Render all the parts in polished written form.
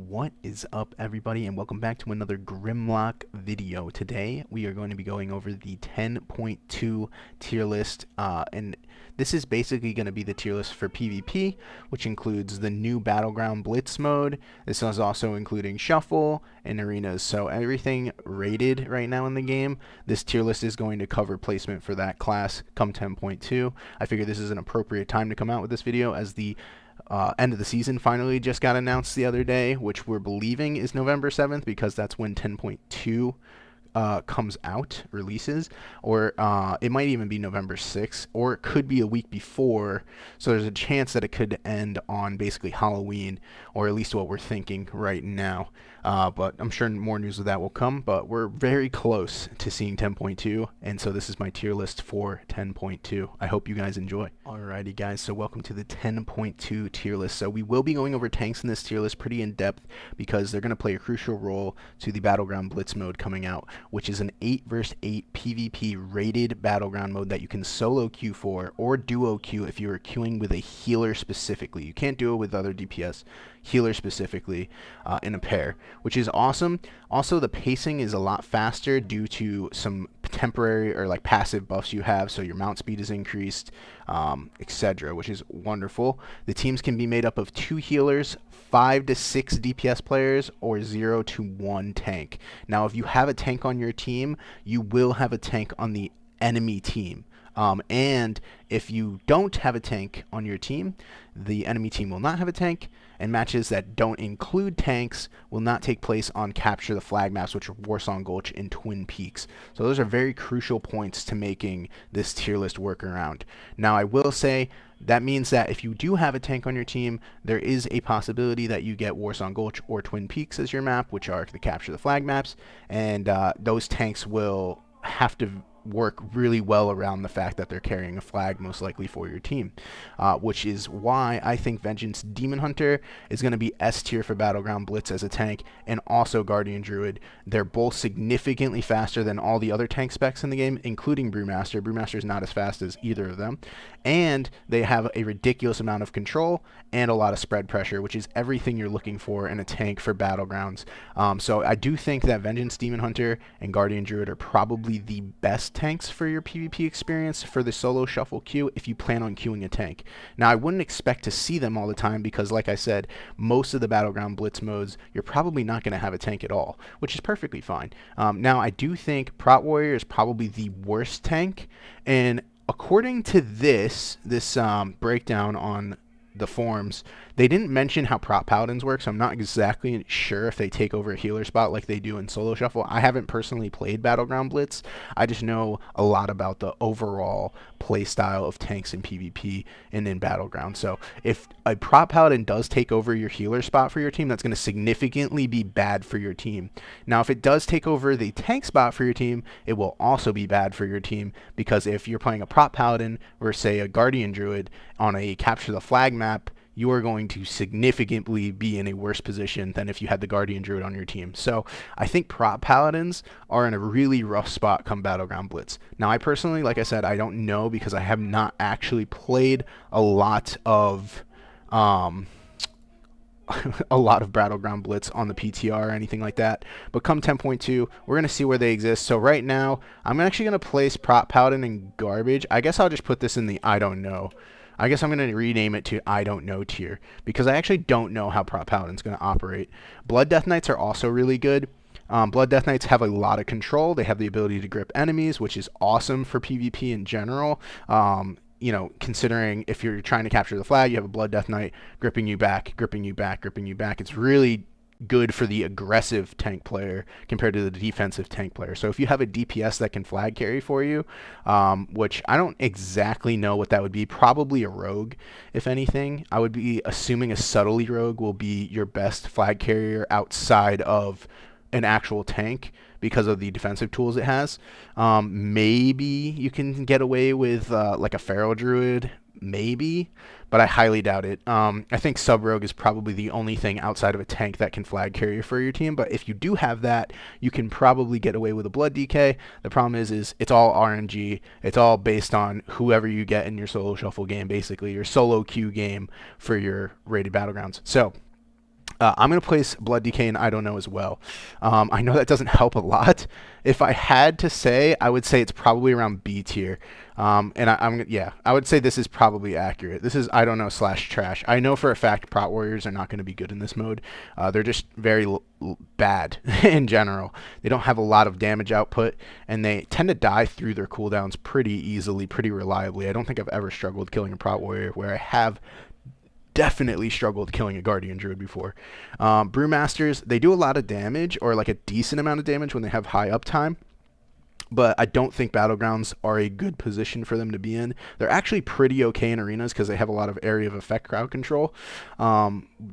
What is up, everybody, and welcome back to another Grimlock video. Today we are going to be going over the 10.2 tier list, and this is basically going to be the tier list for PvP, which includes the new Battleground Blitz mode. This is also including Shuffle and Arenas, so everything rated right now in the game. This tier list is going to cover placement for that class come 10.2. I figure this is an appropriate time to come out with this video as the end of the season finally just got announced the other day, which we're believing is November 7th because that's when 10.2 comes out, releases, or it might even be November 6th, or it could be a week before, so there's a chance that it could end on basically Halloween, or at least what we're thinking right now. But I'm sure more news of that will come, but we're very close to seeing 10.2, and so this is my tier list for 10.2. I hope you guys enjoy. Alrighty guys, so welcome to the 10.2 tier list. So we will be going over tanks in this tier list pretty in depth because they're going to play a crucial role to the Battleground Blitz mode coming out, which is an 8 vs 8 PvP rated battleground mode that you can solo queue for or duo queue if you are queuing with a healer specifically. You can't do it with other DPS, healer specifically in a pair, which is awesome. Also, the pacing is a lot faster due to some temporary or like passive buffs you have, so your mount speed is increased, etc., which is wonderful. The teams can be made up of 2 healers, 5 to 6 DPS players, or 0 to 1 tank. Now, if you have a tank on your team, you will have a tank on the enemy team. And if you don't have a tank on your team, the enemy team will not have a tank, and matches that don't include tanks will not take place on Capture the Flag maps, which are Warsong Gulch and Twin Peaks. So those are very crucial points to making this tier list work around. Now, I will say that means that if you do have a tank on your team, there is a possibility that you get Warsong Gulch or Twin Peaks as your map, which are the Capture the Flag maps, and those tanks will have to work really well around the fact that they're carrying a flag most likely for your team, which is why I think Vengeance Demon Hunter is going to be S tier for Battleground Blitz as a tank, and also Guardian Druid. They're both significantly faster than all the other tank specs in the game, including Brewmaster. Brewmaster is not as fast as either of them, and they have a ridiculous amount of control and a lot of spread pressure, which is everything you're looking for in a tank for Battlegrounds. So I do think that Vengeance Demon Hunter and Guardian Druid are probably the best tanks for your PvP experience for the solo shuffle queue if you plan on queuing a tank. Now, I wouldn't expect to see them all the time because, like I said, most of the Battleground Blitz modes, you're probably not going to have a tank at all, which is perfectly fine. Now, I do think Prot Warrior is probably the worst tank, and according to this breakdown on the forums, they didn't mention how Prot Paladins work, so I'm not exactly sure if they take over a healer spot like they do in Solo Shuffle. I haven't personally played Battleground Blitz. I just know a lot about the overall play style of tanks in PvP and in Battleground. So if a Prot Paladin does take over your healer spot for your team, that's going to significantly be bad for your team. Now, if it does take over the tank spot for your team, it will also be bad for your team, because if you're playing a Prot Paladin or, say, a Guardian Druid on a Capture the Flag map, you are going to significantly be in a worse position than if you had the Guardian Druid on your team. So I think Prot Paladins are in a really rough spot come Battleground Blitz. Now, I personally, like I said, I don't know because I have not actually played a lot of Battleground Blitz on the PTR or anything like that. But come 10.2, we're going to see where they exist. So right now, I'm actually going to place Prot Paladin in garbage. I guess I'll just put this in the I don't know. I guess I'm going to rename it to I don't know tier, because I actually don't know how Prot Paladin's going to operate. Blood Death Knights are also really good. Blood Death Knights have a lot of control. They have the ability to grip enemies, which is awesome for PvP in general. You know, considering if you're trying to capture the flag, you have a Blood Death Knight gripping you back, gripping you back, gripping you back. It's really good for the aggressive tank player compared to the defensive tank player. So if you have a DPS that can flag carry for you, which I don't exactly know what that would be, probably a rogue, if anything. I would be assuming a subtlety rogue will be your best flag carrier outside of an actual tank because of the defensive tools it has. Maybe you can get away with like a feral druid, maybe, but I highly doubt it. I think sub rogue is probably the only thing outside of a tank that can flag carrier for your team, but if you do have that, you can probably get away with a blood DK. The problem is it's all RNG. It's all based on whoever you get in your solo shuffle game, basically your solo queue game for your rated battlegrounds. So I'm going to place Blood Decay and I don't know as well. I know that doesn't help a lot. If I had to say, I would say it's probably around B tier. I would say this is probably accurate. This is I don't know slash trash. I know for a fact Prot Warriors are not going to be good in this mode. They're just very bad in general. They don't have a lot of damage output, and they tend to die through their cooldowns pretty easily, pretty reliably. I don't think I've ever struggled killing a Prot Warrior where I have definitely struggled killing a Guardian Druid before. Brewmasters, they do a lot of damage, or like a decent amount of damage when they have high uptime, but I don't think Battlegrounds are a good position for them to be in. They're actually pretty okay in arenas because they have a lot of area of effect crowd control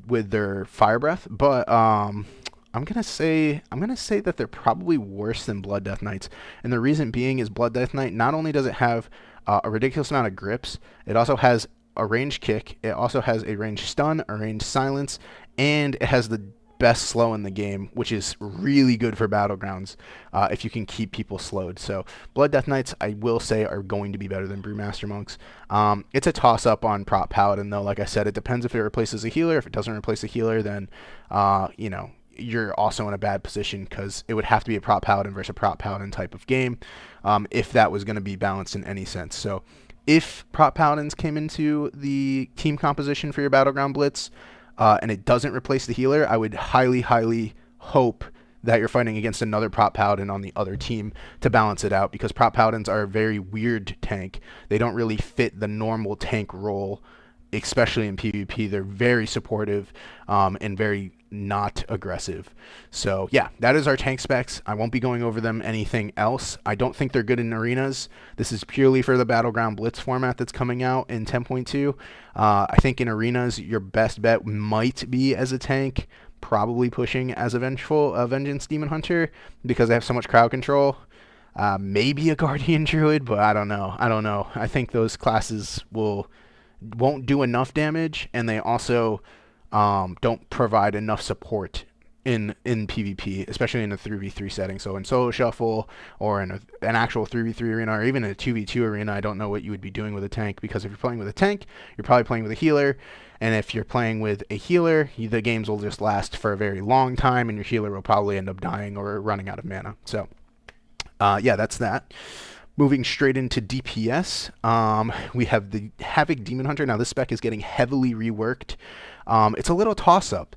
with their Fire Breath, but I'm gonna say that they're probably worse than Blood Death Knights, and the reason being is Blood Death Knight, not only does it have a ridiculous amount of grips, it also has a ranged kick, it also has a ranged stun, a ranged silence, and it has the best slow in the game, which is really good for Battlegrounds if you can keep people slowed. So Blood Death Knights, I will say, are going to be better than Brewmaster Monks. It's a toss-up on Prot Paladin, though. Like I said, it depends if it replaces a healer. If it doesn't replace a healer, then, you're also in a bad position because it would have to be a Prot Paladin versus a Prot Paladin type of game if that was going to be balanced in any sense. So if Prot Paladins came into the team composition for your Battleground Blitz and it doesn't replace the healer, I would highly, highly hope that you're fighting against another Prot Paladin on the other team to balance it out, because Prot Paladins are a very weird tank. They don't really fit the normal tank role, especially in PvP. They're very supportive and very not aggressive. So yeah, that is our tank specs. I won't be going over them anything else. I don't think they're good in arenas. This is purely for the Battleground Blitz format that's coming out in 10.2. I think in arenas, your best bet might be as a tank, probably pushing as a Vengeance Demon Hunter because they have so much crowd control. Maybe a Guardian Druid, but I don't know. I think those classes won't do enough damage, and they also don't provide enough support in PvP, especially in a 3v3 setting. So in solo shuffle or in an actual 3v3 arena, or even in a 2v2 arena, I don't know what you would be doing with a tank, because if you're playing with a tank, you're probably playing with a healer, and if you're playing with a healer, the games will just last for a very long time, and your healer will probably end up dying or running out of mana. So yeah, that's that. Moving straight into DPS, we have the Havoc Demon Hunter. Now this spec is getting heavily reworked. It's a little toss-up.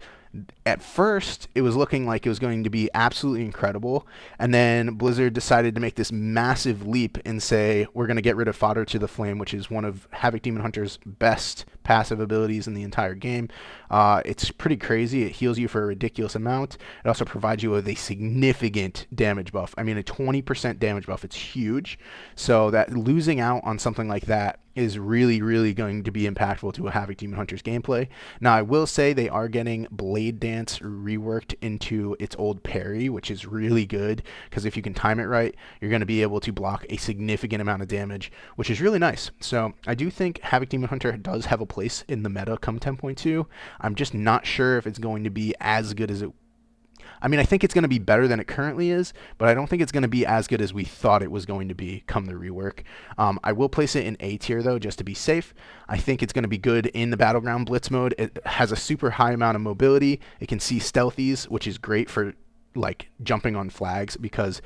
At first, it was looking like it was going to be absolutely incredible, and then Blizzard decided to make this massive leap and say, we're going to get rid of Fodder to the Flame, which is one of Havoc Demon Hunter's best passive abilities in the entire game. It's pretty crazy. It heals you for a ridiculous amount. It also provides you with a significant damage buff. I mean, a 20% damage buff. It's huge. So that losing out on something like that is really, really going to be impactful to a Havoc Demon Hunter's gameplay. Now, I will say they are getting Blade Dance reworked into its old parry, which is really good, because if you can time it right, you're going to be able to block a significant amount of damage, which is really nice. So I do think Havoc Demon Hunter does have a place in the meta come 10.2. I'm just not sure if it's going to be as good as it... I mean, I think it's going to be better than it currently is, but I don't think it's going to be as good as we thought it was going to be come the rework. I will place it in A tier, though, just to be safe. I think it's going to be good in the Battleground Blitz mode. It has a super high amount of mobility. It can see stealthies, which is great for, like, jumping on flags, because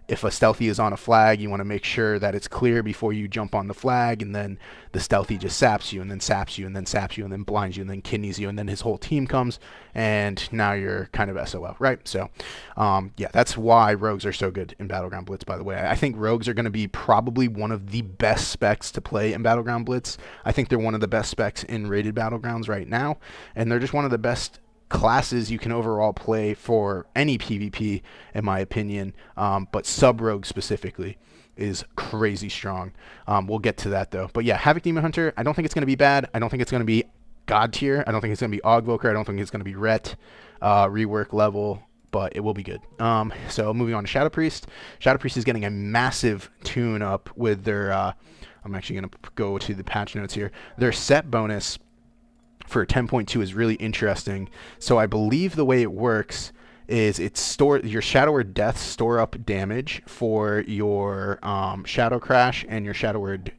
if a stealthy is on a flag, you want to make sure that it's clear before you jump on the flag, and then the stealthy just saps you, and then saps you, and then saps you, and then blinds you, and then kidneys you, and then his whole team comes, and now you're kind of SOL, right? So, yeah, that's why rogues are so good in Battleground Blitz, by the way. I think rogues are going to be probably one of the best specs to play in Battleground Blitz. I think they're one of the best specs in rated Battlegrounds right now, and they're just one of the best classes you can overall play for any PvP, in my opinion, but sub-rogue specifically is crazy strong. We'll get to that, though. But yeah, Havoc Demon Hunter, I don't think it's going to be bad. I don't think it's going to be God tier. I don't think it's going to be Evoker. I don't think it's going to be Ret rework level, but it will be good. So moving on to Shadow Priest. Shadow Priest is getting a massive tune-up with their... I'm actually going to go to the patch notes here. Their set bonus for 10.2 is really interesting. So I believe the way it works is your Shadow Word Death store up damage for your Shadow Crash and your Shadow Word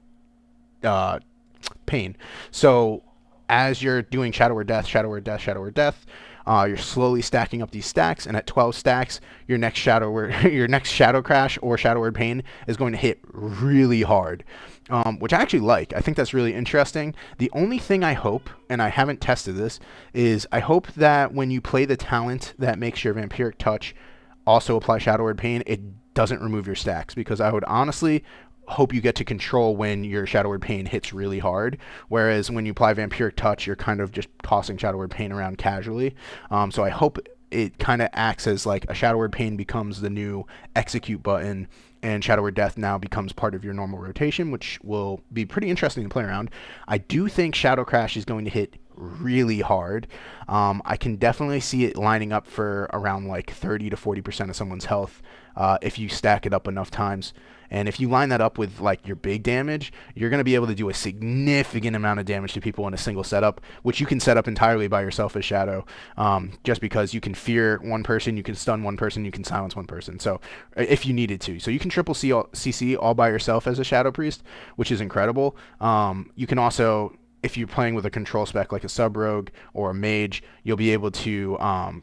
Pain. So as you're doing Shadow Word Death, Shadow Word Death, Shadow Word Death, You're slowly stacking up these stacks, and at 12 stacks, your next Shadow Word, your next Shadow Crash or Shadow Word Pain is going to hit really hard, which I actually like. I think that's really interesting. The only thing I hope, and I haven't tested this, is I hope that when you play the talent that makes your Vampiric Touch also apply Shadow Word Pain, it doesn't remove your stacks, because I would honestly hope you get to control when your Shadow Word Pain hits really hard, whereas when you apply Vampiric Touch, you're kind of just tossing Shadow Word Pain around casually. So I hope it kind of acts as like a Shadow Word Pain becomes the new execute button, and Shadow Word Death now becomes part of your normal rotation, which will be pretty interesting to play around. I do think Shadow Crash is going to hit really hard. I can definitely see it lining up for around like 30 to 40% of someone's health if you stack it up enough times. And if you line that up with like your big damage, you're going to be able to do a significant amount of damage to people in a single setup, which you can set up entirely by yourself as Shadow, just because you can fear one person, you can stun one person, you can silence one person. So if you needed to. So you can triple CC all by yourself as a Shadow Priest, which is incredible. You can also, if you're playing with a control spec like a sub rogue or a mage, you'll be able to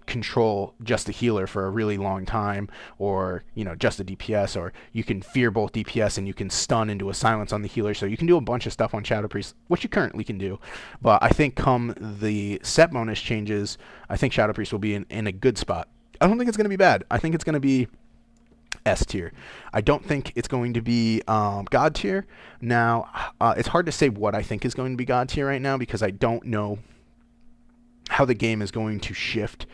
control just the healer for a really long time, or just a DPS, or you can fear both DPS and you can stun into a silence on the healer. So you can do a bunch of stuff on Shadow Priest, which you currently can do. But I think come the set bonus changes, I think Shadow Priest will be in a good spot. I don't think it's going to be bad. I think it's going to be S tier. I don't think it's going to be God tier. Now, it's hard to say what I think is going to be God tier right now, because I don't know how the game is going to shift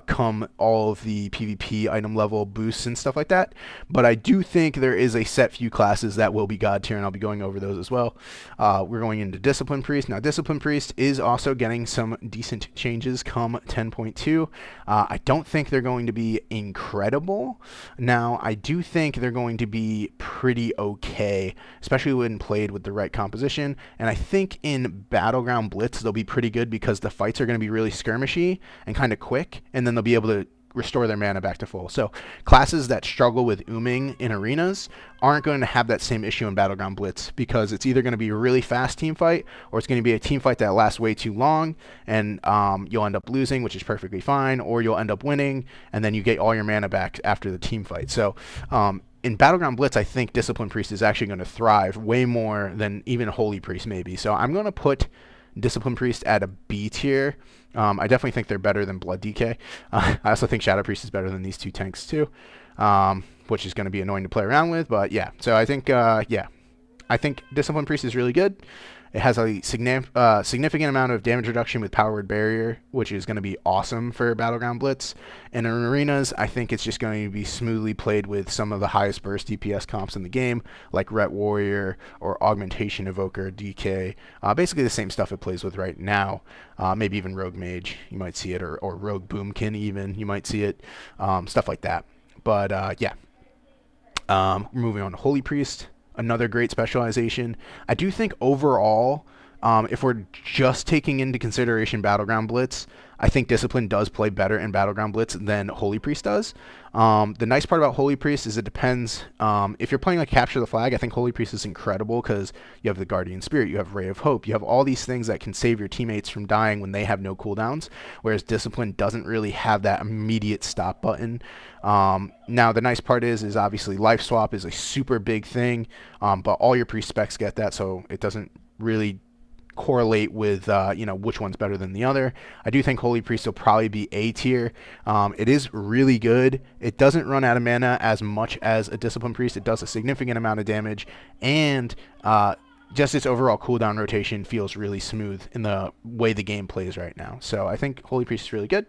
come all of the PvP item level boosts and stuff like that. But I do think there is a set few classes that will be God tier, and I'll be going over those as well. We're going into Discipline Priest. Now, Discipline Priest is also getting some decent changes come 10.2. I don't think they're going to be incredible. Now, I do think they're going to be pretty okay, especially when played with the right composition. And I think in Battleground Blitz, they'll be pretty good, because the fights are going to be really skirmishy and kind of quick, and then they'll be able to restore their mana back to full. So classes that struggle with ooming in arenas aren't going to have that same issue in Battleground Blitz, because it's either going to be a really fast team fight, or it's going to be a team fight that lasts way too long, and you'll end up losing, which is perfectly fine, or you'll end up winning, and then you get all your mana back after the team fight. So in Battleground Blitz, I think Discipline Priest is actually going to thrive way more than even Holy Priest maybe. So I'm going to put Discipline Priest at a B tier. I definitely think they're better than Blood DK. I also think Shadow Priest is better than these two tanks too, which is going to be annoying to play around with. But yeah, so I think I think Discipline Priest is really good. It has a significant amount of damage reduction with Power Word Barrier, which is going to be awesome for Battleground Blitz. And in arenas, I think it's just going to be smoothly played with some of the highest burst DPS comps in the game, like Ret Warrior or Augmentation Evoker, DK. Basically the same stuff it plays with right now. Maybe even Rogue Mage, you might see it, or Rogue Boomkin even, you might see it. Stuff like that. But yeah. Moving on to Holy Priest. Another great specialization. I do think overall, if we're just taking into consideration Battleground Blitz, I think Discipline does play better in Battleground Blitz than Holy Priest does. The nice part about Holy Priest is it depends. If you're playing like Capture the Flag, I think Holy Priest is incredible, because you have the Guardian Spirit, you have Ray of Hope, you have all these things that can save your teammates from dying when they have no cooldowns, whereas Discipline doesn't really have that immediate stop button. Now, the nice part is obviously Life Swap is a super big thing, but all your priest specs get that, so it doesn't really correlate with which one's better than the other. I do think Holy Priest will probably be A tier. It is really good. It doesn't run out of mana as much as a Discipline Priest. It does a significant amount of damage, and just its overall cooldown rotation feels really smooth in the way the game plays right now. So I think Holy Priest is really good.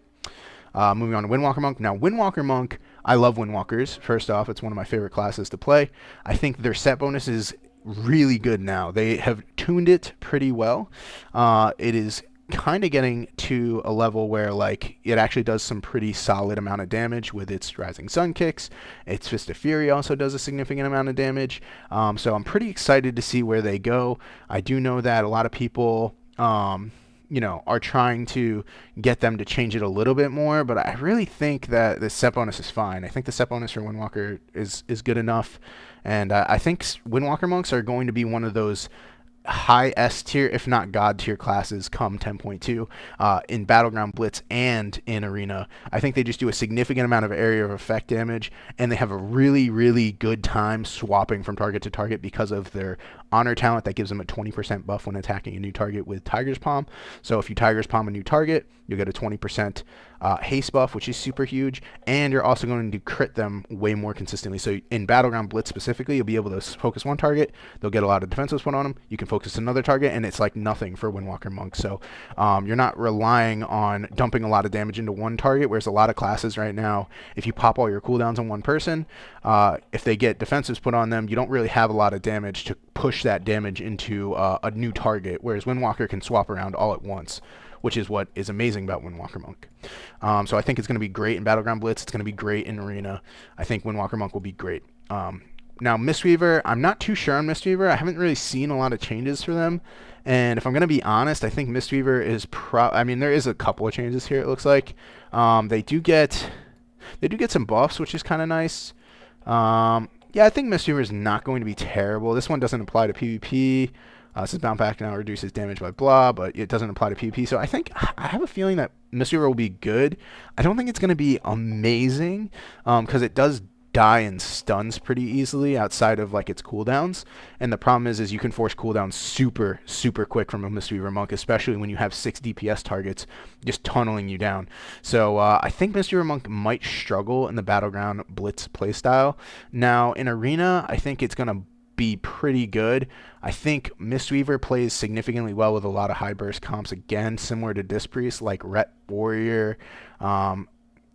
Moving on to Windwalker Monk. Now, Windwalker Monk, I love Windwalkers. First off, it's one of my favorite classes to play. I think their set bonus is really good now. They have tuned it pretty well. It is kind of getting to a level where like it actually does some pretty solid amount of damage with its Rising Sun kicks. Its Fist of Fury also does a significant amount of damage. So I'm pretty excited to see where they go. I do know that a lot of people are trying to get them to change it a little bit more, but I really think that the set bonus is fine. I think the set bonus for Windwalker is good enough, and I think Windwalker Monks are going to be one of those high S tier, if not God tier classes come 10.2 in Battleground Blitz and in Arena. I think they just do a significant amount of area of effect damage, and they have a really, really good time swapping from target to target because of their honor talent that gives them a 20% buff when attacking a new target with Tiger's Palm. So if you Tiger's Palm a new target, you'll get a 20% haste buff, which is super huge, and you're also going to crit them way more consistently. So in Battleground Blitz specifically, you'll be able to focus one target, they'll get a lot of defensives put on them, you can focus another target, and it's like nothing for Windwalker Monk. So you're not relying on dumping a lot of damage into one target, whereas a lot of classes right now, if you pop all your cooldowns on one person, if they get defensives put on them, you don't really have a lot of damage to push that damage into a new target, whereas Windwalker can swap around all at once, which is what is amazing about Windwalker Monk. So I think it's going to be great in Battleground Blitz. It's going to be great in Arena. I think Windwalker Monk will be great. Now, Mistweaver, I'm not too sure on Mistweaver. I haven't really seen a lot of changes for them. And if I'm going to be honest, I think Mistweaver is I mean, there is a couple of changes here, it looks like. They do get some buffs, which is kind of nice. Yeah, I think Mistweaver is not going to be terrible. This one doesn't apply to PvP. This is bounce back now, reduces damage by blah, but it doesn't apply to PvP. So I think I have a feeling that Mistweaver will be good. I don't think it's going to be amazing because it does die and stuns pretty easily outside of like its cooldowns. And the problem is you can force cooldowns super, super quick from a Mistweaver Monk, especially when you have 6 DPS targets just tunneling you down. So I think Mistweaver Monk might struggle in the Battleground Blitz playstyle. Now in Arena, I think it's going to be pretty good. I think Mistweaver plays significantly well with a lot of high burst comps, again similar to Disc Priest, like Ret Warrior.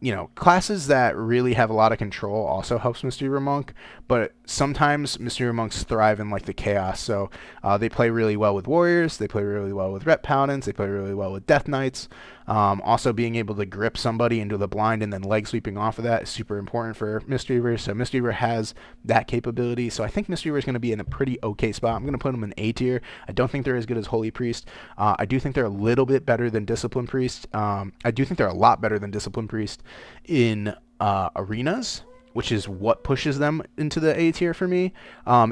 You know, classes that really have a lot of control also helps Mistweaver Monk, but sometimes Mistweaver Monks thrive in like the chaos. So they play really well with Warriors, they play really well with Ret Paladins, they play really well with Death Knights. Also being able to grip somebody into the blind and then leg sweeping off of that is super important for Mistweaver. So Mistweaver has that capability. So I think Mistweaver is going to be in a pretty okay spot. I'm going to put them in A tier. I don't think they're as good as Holy Priest. I do think they're a little bit better than Discipline Priest. I do think they're a lot better than Discipline Priest in arenas, which is what pushes them into the A tier for me.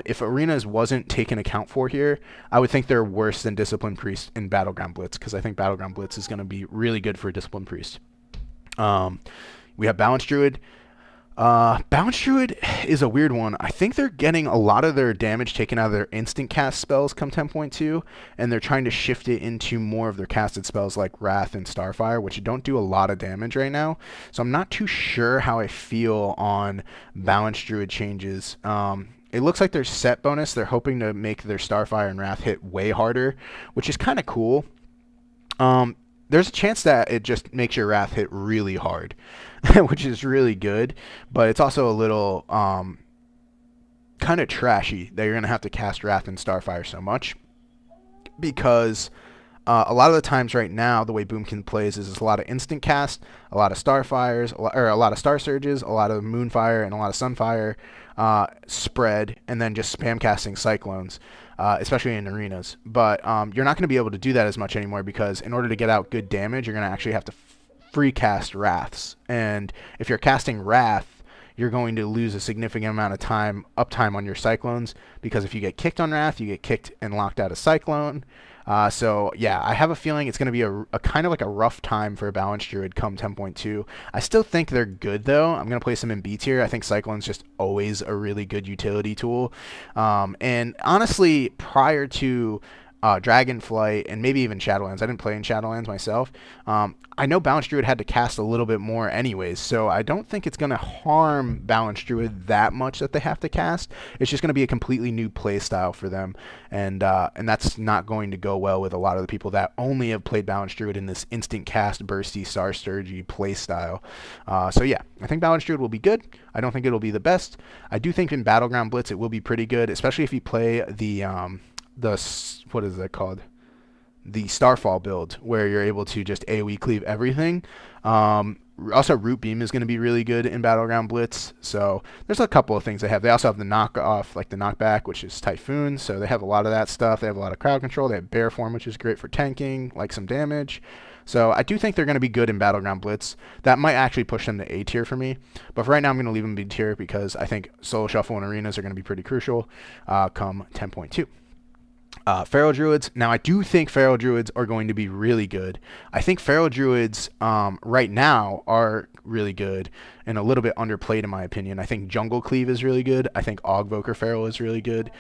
If arenas wasn't taken account for here, I would think they're worse than Discipline Priest in Battleground Blitz, because I think Battleground Blitz is going to be really good for Discipline Priest. We have Balance Druid. Balance Druid is a weird one. I think they're getting a lot of their damage taken out of their instant cast spells come 10.2, and they're trying to shift it into more of their casted spells like Wrath and Starfire, which don't do a lot of damage right now. So I'm not too sure how I feel on Balance Druid changes. It looks like their set bonus, they're hoping to make their Starfire and Wrath hit way harder, which is kind of cool. There's a chance that it just makes your Wrath hit really hard, which is really good, but it's also a little kind of trashy that you're going to have to cast Wrath and Starfire so much, because a lot of the times right now, the way Boomkin plays is a lot of instant cast, a lot of Starfires, or a lot of Star Surges, a lot of Moonfire, and a lot of Sunfire spread, and then just spam casting Cyclones. Especially in arenas. But you're not going to be able to do that as much anymore, because in order to get out good damage, you're going to actually have to free cast Wraths. And if you're casting Wrath, you're going to lose a significant amount of uptime on your Cyclones, because if you get kicked on Wrath, you get kicked and locked out of Cyclone. So yeah, I have a feeling it's going to be a kind of like a rough time for a Balance Druid come 10.2. I still think they're good though. I'm going to place them in B tier. I think Cyclone's just always a really good utility tool. And honestly, prior to Dragonflight and maybe even Shadowlands. I didn't play in Shadowlands myself. I know Balance Druid had to cast a little bit more anyways, so I don't think it's going to harm Balance Druid that much that they have to cast. It's just going to be a completely new play style for them, and that's not going to go well with a lot of the people that only have played Balance Druid in this instant cast, bursty, Star Sturgy play style. So yeah, I think Balance Druid will be good. I don't think it'll be the best. I do think in Battleground Blitz it will be pretty good, especially if you play the what is that called? The Starfall build, where you're able to just AoE cleave everything. Also, Root Beam is going to be really good in Battleground Blitz. So there's a couple of things they have. They also have the knockoff, like the knockback, which is Typhoon. So they have a lot of that stuff. They have a lot of crowd control. They have Bear Form, which is great for tanking, like some damage. So I do think they're going to be good in Battleground Blitz. That might actually push them to A tier for me. But for right now, I'm going to leave them B tier, because I think Solo Shuffle and Arenas are going to be pretty crucial come 10.2. Feral Druids. Now, I do think Feral Druids are going to be really good. I think Feral Druids right now are really good and a little bit underplayed in my opinion. I think Jungle Cleave is really good. I think Ogvoker Feral is really good.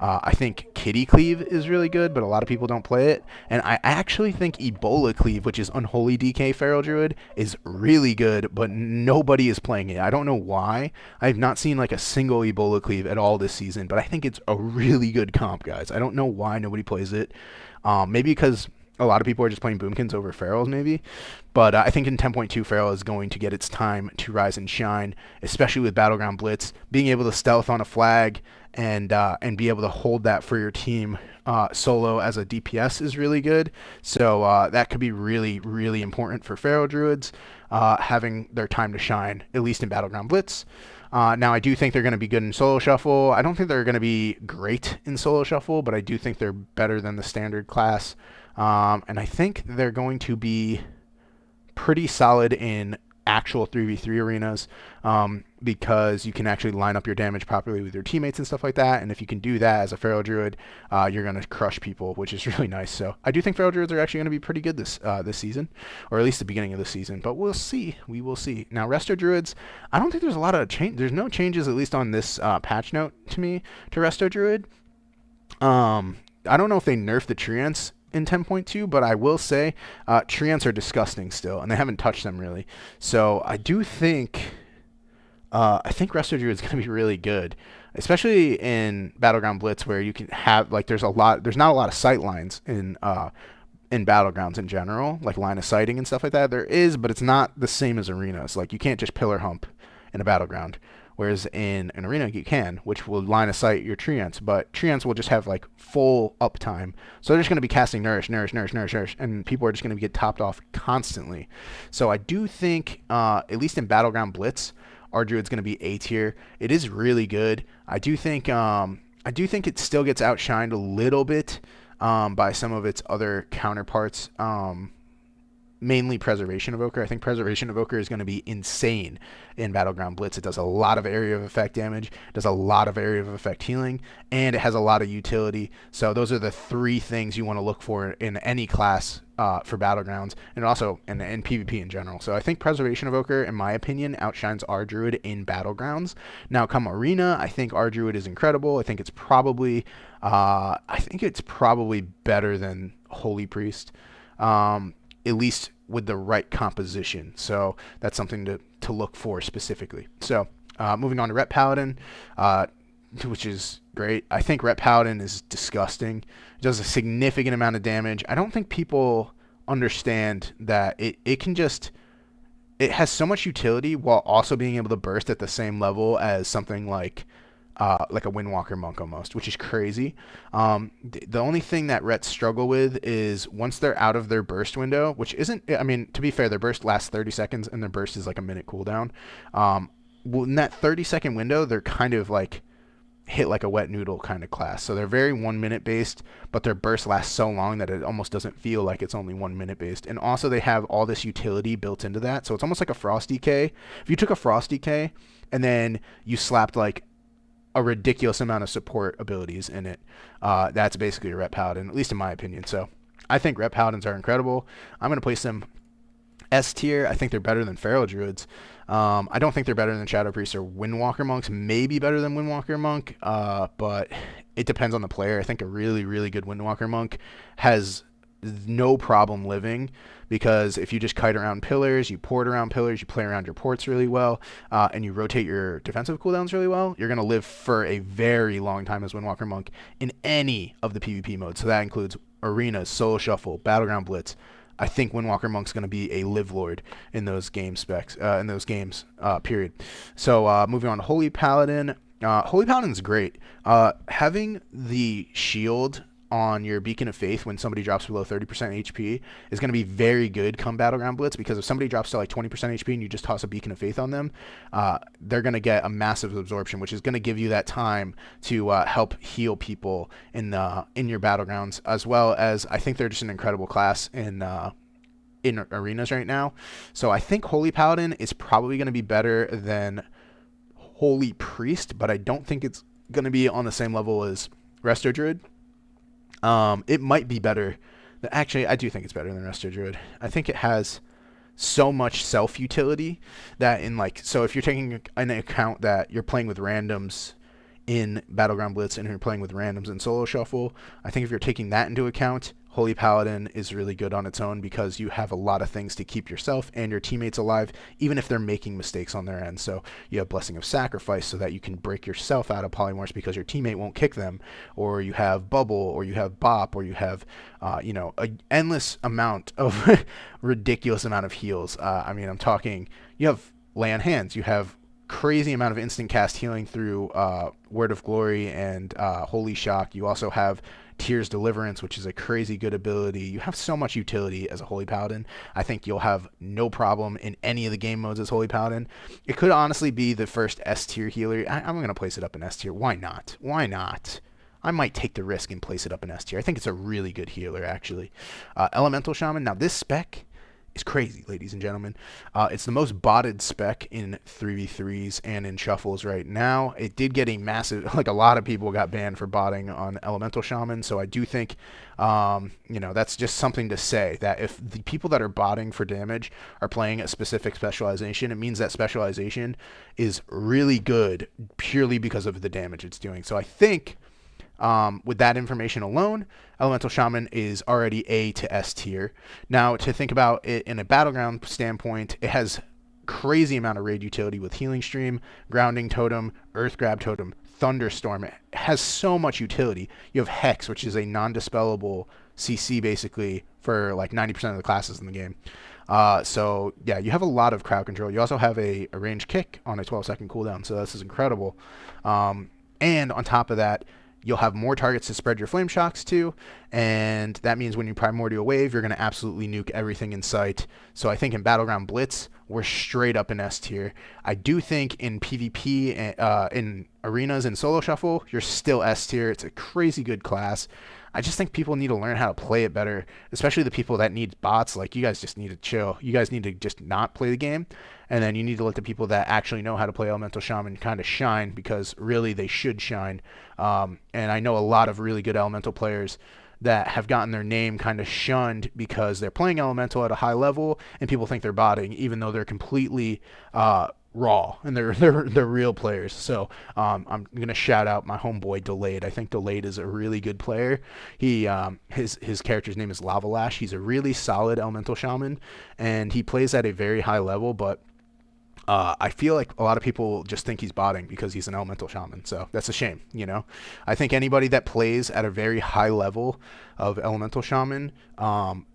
I think Kitty Cleave is really good, but a lot of people don't play it. And I actually think Ebola Cleave, which is Unholy DK Feral Druid, is really good, but nobody is playing it. I don't know why. I've not seen like a single Ebola Cleave at all this season, but I think it's a really good comp, guys. I don't know why nobody plays it. Maybe because a lot of people are just playing Boomkins over Ferals, maybe. But I think in 10.2, Feral is going to get its time to rise and shine, especially with Battleground Blitz. Being able to stealth on a flag and be able to hold that for your team solo as a DPS is really good. So that could be really, really important for Feral Druids, having their time to shine, at least in Battleground Blitz. Now, I do think they're going to be good in Solo Shuffle. I don't think they're going to be great in Solo Shuffle, but I do think they're better than the standard class. And I think they're going to be pretty solid in actual 3v3 arenas, because you can actually line up your damage properly with your teammates and stuff like that. And if you can do that as a Feral Druid, you're going to crush people, which is really nice. So I do think Feral Druids are actually going to be pretty good this season, or at least the beginning of the season. But we'll see. We will see. Now, Resto Druids, I don't think there's a lot of change. There's no changes, at least on this patch note to me, to Resto Druid. I don't know if they nerfed the Treants in 10.2, but I will say Treants are disgusting still, and they haven't touched them really. So I do think Resto Druid is going to be really good, especially in Battleground Blitz, where you can have like there's not a lot of sight lines in Battlegrounds in general, like line of sighting and stuff like that. There is, but it's not the same as arenas. Like you can't just pillar hump in a Battleground. Whereas in an arena you can, which will line of sight your Treants, but Treants will just have like full uptime. So they're just going to be casting Nourish, and people are just going to get topped off constantly. So I do think, at least in Battleground Blitz, our Druid's going to be A tier. It is really good. I do think it still gets outshined a little bit by some of its other counterparts. Mainly Preservation Evoker. I think Preservation Evoker is going to be insane in Battleground Blitz. It does a lot of area of effect damage, does a lot of area of effect healing, and it has a lot of utility. So those are the three things you want to look for in any class for Battlegrounds, and also in PvP in general. So I think Preservation Evoker, in my opinion, outshines our Druid in Battlegrounds. Now, come Arena, I think our Druid is incredible. I think it's probably better than Holy Priest. At least with the right composition. So that's something to look for specifically. So moving on to Ret Paladin, which is great. I think Ret Paladin is disgusting. It does a significant amount of damage. I don't think people understand that it has so much utility while also being able to burst at the same level as something like a Windwalker Monk almost, which is crazy. The only thing that Rets struggle with is once they're out of their burst window, which isn't, I mean, to be fair, their burst lasts 30 seconds and their burst is like a minute cooldown. In that 30-second window, they're kind of like hit like a wet noodle kind of class. So they're very 1 minute based, but their burst lasts so long that it almost doesn't feel like it's only 1 minute based. And also they have all this utility built into that. So it's almost like a Frost DK. If you took a Frost DK and then you slapped like a ridiculous amount of support abilities in it, that's basically a Ret Paladin, at least in my opinion. So I think Ret Paladins are incredible. I'm going to place them S tier. I think they're better than Feral Druids. I don't think they're better than Shadow Priests or Windwalker Monks. Maybe better than Windwalker Monk, but it depends on the player. I think a really, really good Windwalker Monk has no problem living, because if you just kite around pillars, you port around pillars, you play around your ports really well, and you rotate your defensive cooldowns really well, you're going to live for a very long time as Windwalker Monk in any of the PvP modes. So that includes arenas, solo shuffle, battleground blitz. I think Windwalker Monk's going to be a live lord in those game specs, in those games, period. So moving on to Holy Paladin. Holy Paladin's great. Having the shield on your Beacon of Faith when somebody drops below 30% HP is going to be very good come Battleground Blitz, because if somebody drops to like 20% HP and you just toss a Beacon of Faith on them, they're going to get a massive absorption, which is going to give you that time to help heal people in your Battlegrounds, as well as I think they're just an incredible class in arenas right now. So I think Holy Paladin is probably going to be better than Holy Priest, but I don't think it's going to be on the same level as Resto Druid. It might be better. Actually, I do think it's better than Resto Druid. I think it has so much self utility that in like, so if you're taking an account that you're playing with randoms in Battleground Blitz and you're playing with randoms in Solo Shuffle, I think if you're taking that into account, Holy Paladin is really good on its own because you have a lot of things to keep yourself and your teammates alive, even if they're making mistakes on their end. So you have Blessing of Sacrifice so that you can break yourself out of polymorphs because your teammate won't kick them, or you have Bubble, or you have Bop, or you have, an endless amount of ridiculous amount of heals. I mean, I'm talking, you have Lay on Hands, you have crazy amount of instant cast healing through Word of Glory and Holy Shock. You also have Tears Deliverance, which is a crazy good ability. You have so much utility as a Holy Paladin. I think you'll have no problem in any of the game modes as Holy Paladin. It could honestly be the first S tier healer. I'm going to place it up in S tier. Why not? Why not? I might take the risk and place it up in S tier. I think it's a really good healer, actually. Elemental Shaman. Now, this spec is crazy, ladies and gentlemen. It's the most botted spec in 3v3s and in shuffles right now. It did get a massive, like a lot of people got banned for botting on Elemental Shaman, so I do think, that's just something to say, that if the people that are botting for damage are playing a specific specialization, it means that specialization is really good purely because of the damage it's doing. So I think with that information alone, Elemental Shaman is already A to S tier. Now, to think about it in a Battleground standpoint, it has crazy amount of raid utility with Healing Stream, Grounding Totem, Earth Grab Totem, Thunderstorm. It has so much utility. You have Hex, which is a non-dispellable CC basically for like 90% of the classes in the game. So yeah, you have a lot of crowd control. You also have a ranged kick on a 12-second cooldown, so this is incredible. And on top of that, you'll have more targets to spread your flame shocks to, and that means when you Primordial Wave, you're going to absolutely nuke everything in sight. So I think in Battleground Blitz, we're straight up in S tier. I do think in PvP, in arenas and Solo Shuffle, you're still S tier. It's a crazy good class. I just think people need to learn how to play it better, especially the people that need bots. Like, you guys just need to chill. You guys need to just not play the game, and then you need to let the people that actually know how to play Elemental Shaman kind of shine, because really they should shine. And I know a lot of really good Elemental players that have gotten their name kind of shunned because they're playing Elemental at a high level, and people think they're botting, even though they're completely raw and they're real players. So I'm gonna shout out my homeboy Delayed. I think Delayed is a really good player. He his character's name is Lavalash. He's a really solid Elemental Shaman, and he plays at a very high level, but I feel like a lot of people just think he's botting because he's an Elemental Shaman, so that's a shame, I think anybody that plays at a very high level of Elemental Shaman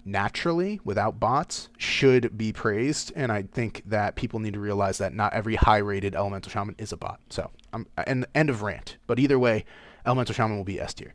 naturally, without bots, should be praised, and I think that people need to realize that not every high-rated Elemental Shaman is a bot. So, end of rant. But either way, Elemental Shaman will be S tier.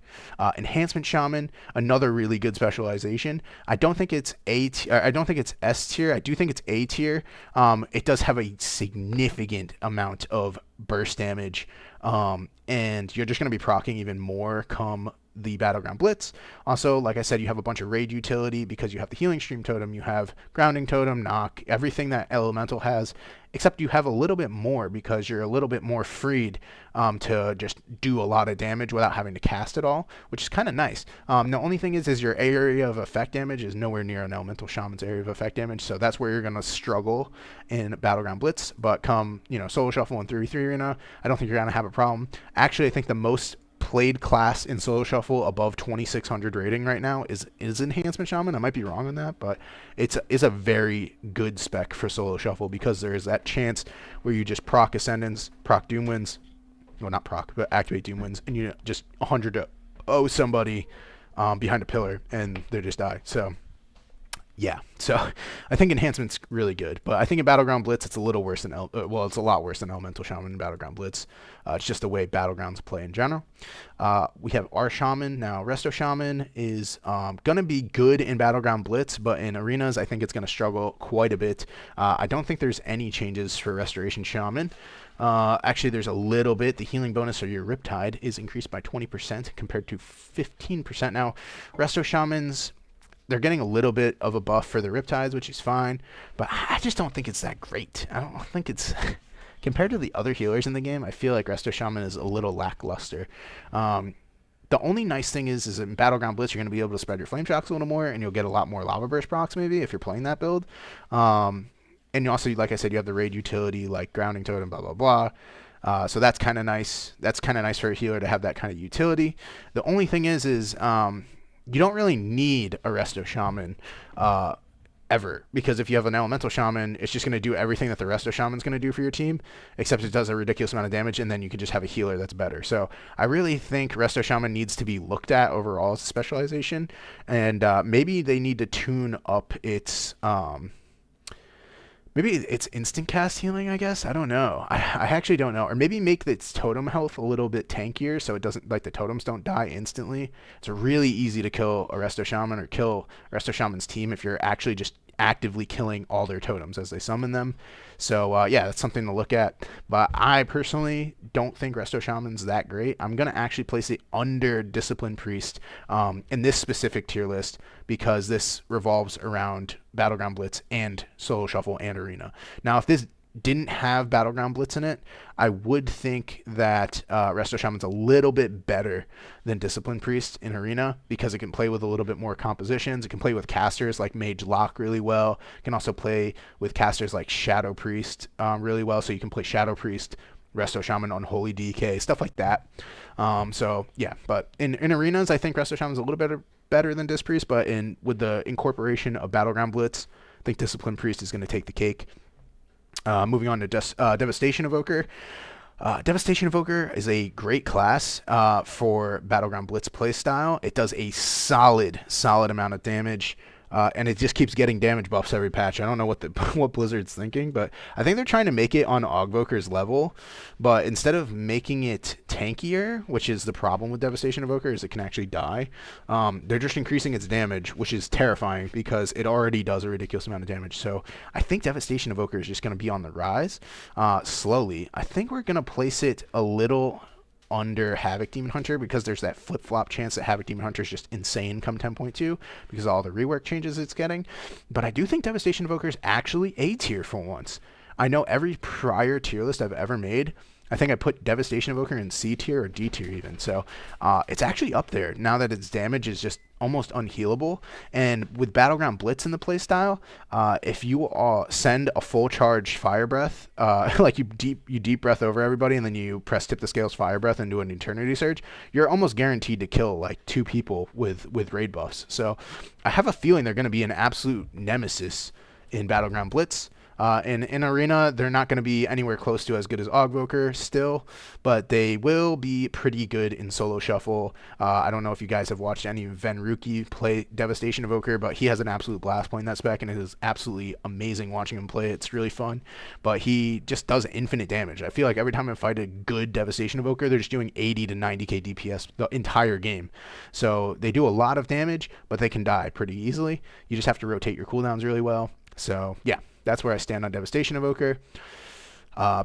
Enhancement Shaman, another really good specialization. I don't think it's I don't think it's S tier. I do think it's A tier. It does have a significant amount of burst damage, and you're just going to be proccing even more come the Battleground Blitz. Also, like I said, you have a bunch of raid utility because you have the Healing Stream Totem, you have Grounding Totem, Knock, everything that Elemental has, except you have a little bit more because you're a little bit more freed to just do a lot of damage without having to cast it all, which is kind of nice. The only thing is your area of effect damage is nowhere near an Elemental Shaman's area of effect damage, so that's where you're going to struggle in Battleground Blitz. But come, Solo Shuffle and 3v3 Arena, I don't think you're going to have a problem. Actually, I think the most played class in Solo Shuffle above 2600 rating right now is Enhancement Shaman. I might be wrong on that, but it's a very good spec for Solo Shuffle because there is that chance where you just proc Ascendance, proc Doom Winds, well, not proc, but activate Doom Winds, and you just 100 to owe somebody behind a pillar and they just die. So yeah, so I think Enhancement's really good, but I think in Battleground Blitz it's a little worse than it's a lot worse than Elemental Shaman in Battleground Blitz. It's just the way Battlegrounds play in general. We have our Shaman. Now, Resto Shaman is going to be good in Battleground Blitz, but in arenas I think it's going to struggle quite a bit. I don't think there's any changes for Restoration Shaman. Actually, there's a little bit. The healing bonus for your Riptide is increased by 20% compared to 15%. Now, Resto Shamans, they're getting a little bit of a buff for the Riptides, which is fine, but I just don't think it's that great. I don't think it's compared to the other healers in the game. I feel like Resto Shaman is a little lackluster. The only nice thing is in Battleground Blitz, you're going to be able to spread your Flame Shocks a little more, and you'll get a lot more Lava Burst procs maybe if you're playing that build. And also, like I said, you have the raid utility like Grounding Totem, blah, blah, blah. So that's kind of nice. That's kind of nice for a healer to have that kind of utility. The only thing is you don't really need a Resto Shaman ever, because if you have an Elemental Shaman, it's just going to do everything that the Resto Shaman's going to do for your team, except it does a ridiculous amount of damage, and then you can just have a healer that's better. So I really think Resto Shaman needs to be looked at overall as a specialization, and maybe they need to tune up its maybe it's instant cast healing, I guess. I don't know. I actually don't know. Or maybe make its totem health a little bit tankier so it doesn't, like, the totems don't die instantly. It's really easy to kill a Resto Shaman or kill Resto Shaman's team if you're actually just actively killing all their totems as they summon them. So yeah, that's something to look at. But I personally don't think Resto Shaman's that great. I'm going to actually place it under Discipline Priest in this specific tier list, because this revolves around Battleground Blitz and Solo Shuffle and Arena. Now, if this didn't have Battleground Blitz in it, I would think that Resto Shaman's a little bit better than Discipline Priest in Arena, because it can play with a little bit more compositions. It can play with casters like Mage Lock really well. It can also play with casters like Shadow Priest really well, so you can play Shadow Priest, Resto Shaman, Unholy DK, stuff like that. So yeah, but in arenas, I think Resto Shaman's a little better than Dis Priest, but with the incorporation of Battleground Blitz, I think Discipline Priest is going to take the cake. Moving on to Devastation Evoker. Devastation Evoker is a great class for Battleground Blitz playstyle. It does a solid amount of damage. And it just keeps getting damage buffs every patch. I don't know what Blizzard's thinking, but I think they're trying to make it on Ogvoker's level. But instead of making it tankier, which is the problem with Devastation Evoker, is it can actually die, they're just increasing its damage, which is terrifying because it already does a ridiculous amount of damage. So I think Devastation Evoker is just going to be on the rise slowly. I think we're going to place it a little under Havoc Demon Hunter, because there's that flip-flop chance that Havoc Demon Hunter is just insane come 10.2 because of all the rework changes it's getting. But I do think Devastation Evoker is actually A tier for once. I know every prior tier list I've ever made, I think I put Devastation Evoker in C tier or D tier even. So it's actually up there now that its damage is just almost unhealable. And with Battleground Blitz in the playstyle, if you send a full charge Fire Breath, like you deep breath over everybody and then you press Tip the Scales Fire Breath and do an Eternity Surge, you're almost guaranteed to kill like 2 people with raid buffs. So I have a feeling they're going to be an absolute nemesis in Battleground Blitz. In Arena, they're not going to be anywhere close to as good as Ogvoker still, but they will be pretty good in Solo Shuffle. I don't know if you guys have watched any of Venruki play Devastation Evoker, but he has an absolute blast playing that spec, and it is absolutely amazing watching him play. It's really fun, but he just does infinite damage. I feel like every time I fight a good Devastation Evoker, they're just doing 80 to 90k DPS the entire game. So they do a lot of damage, but they can die pretty easily. You just have to rotate your cooldowns really well. So yeah, that's where I stand on Devastation Evoker.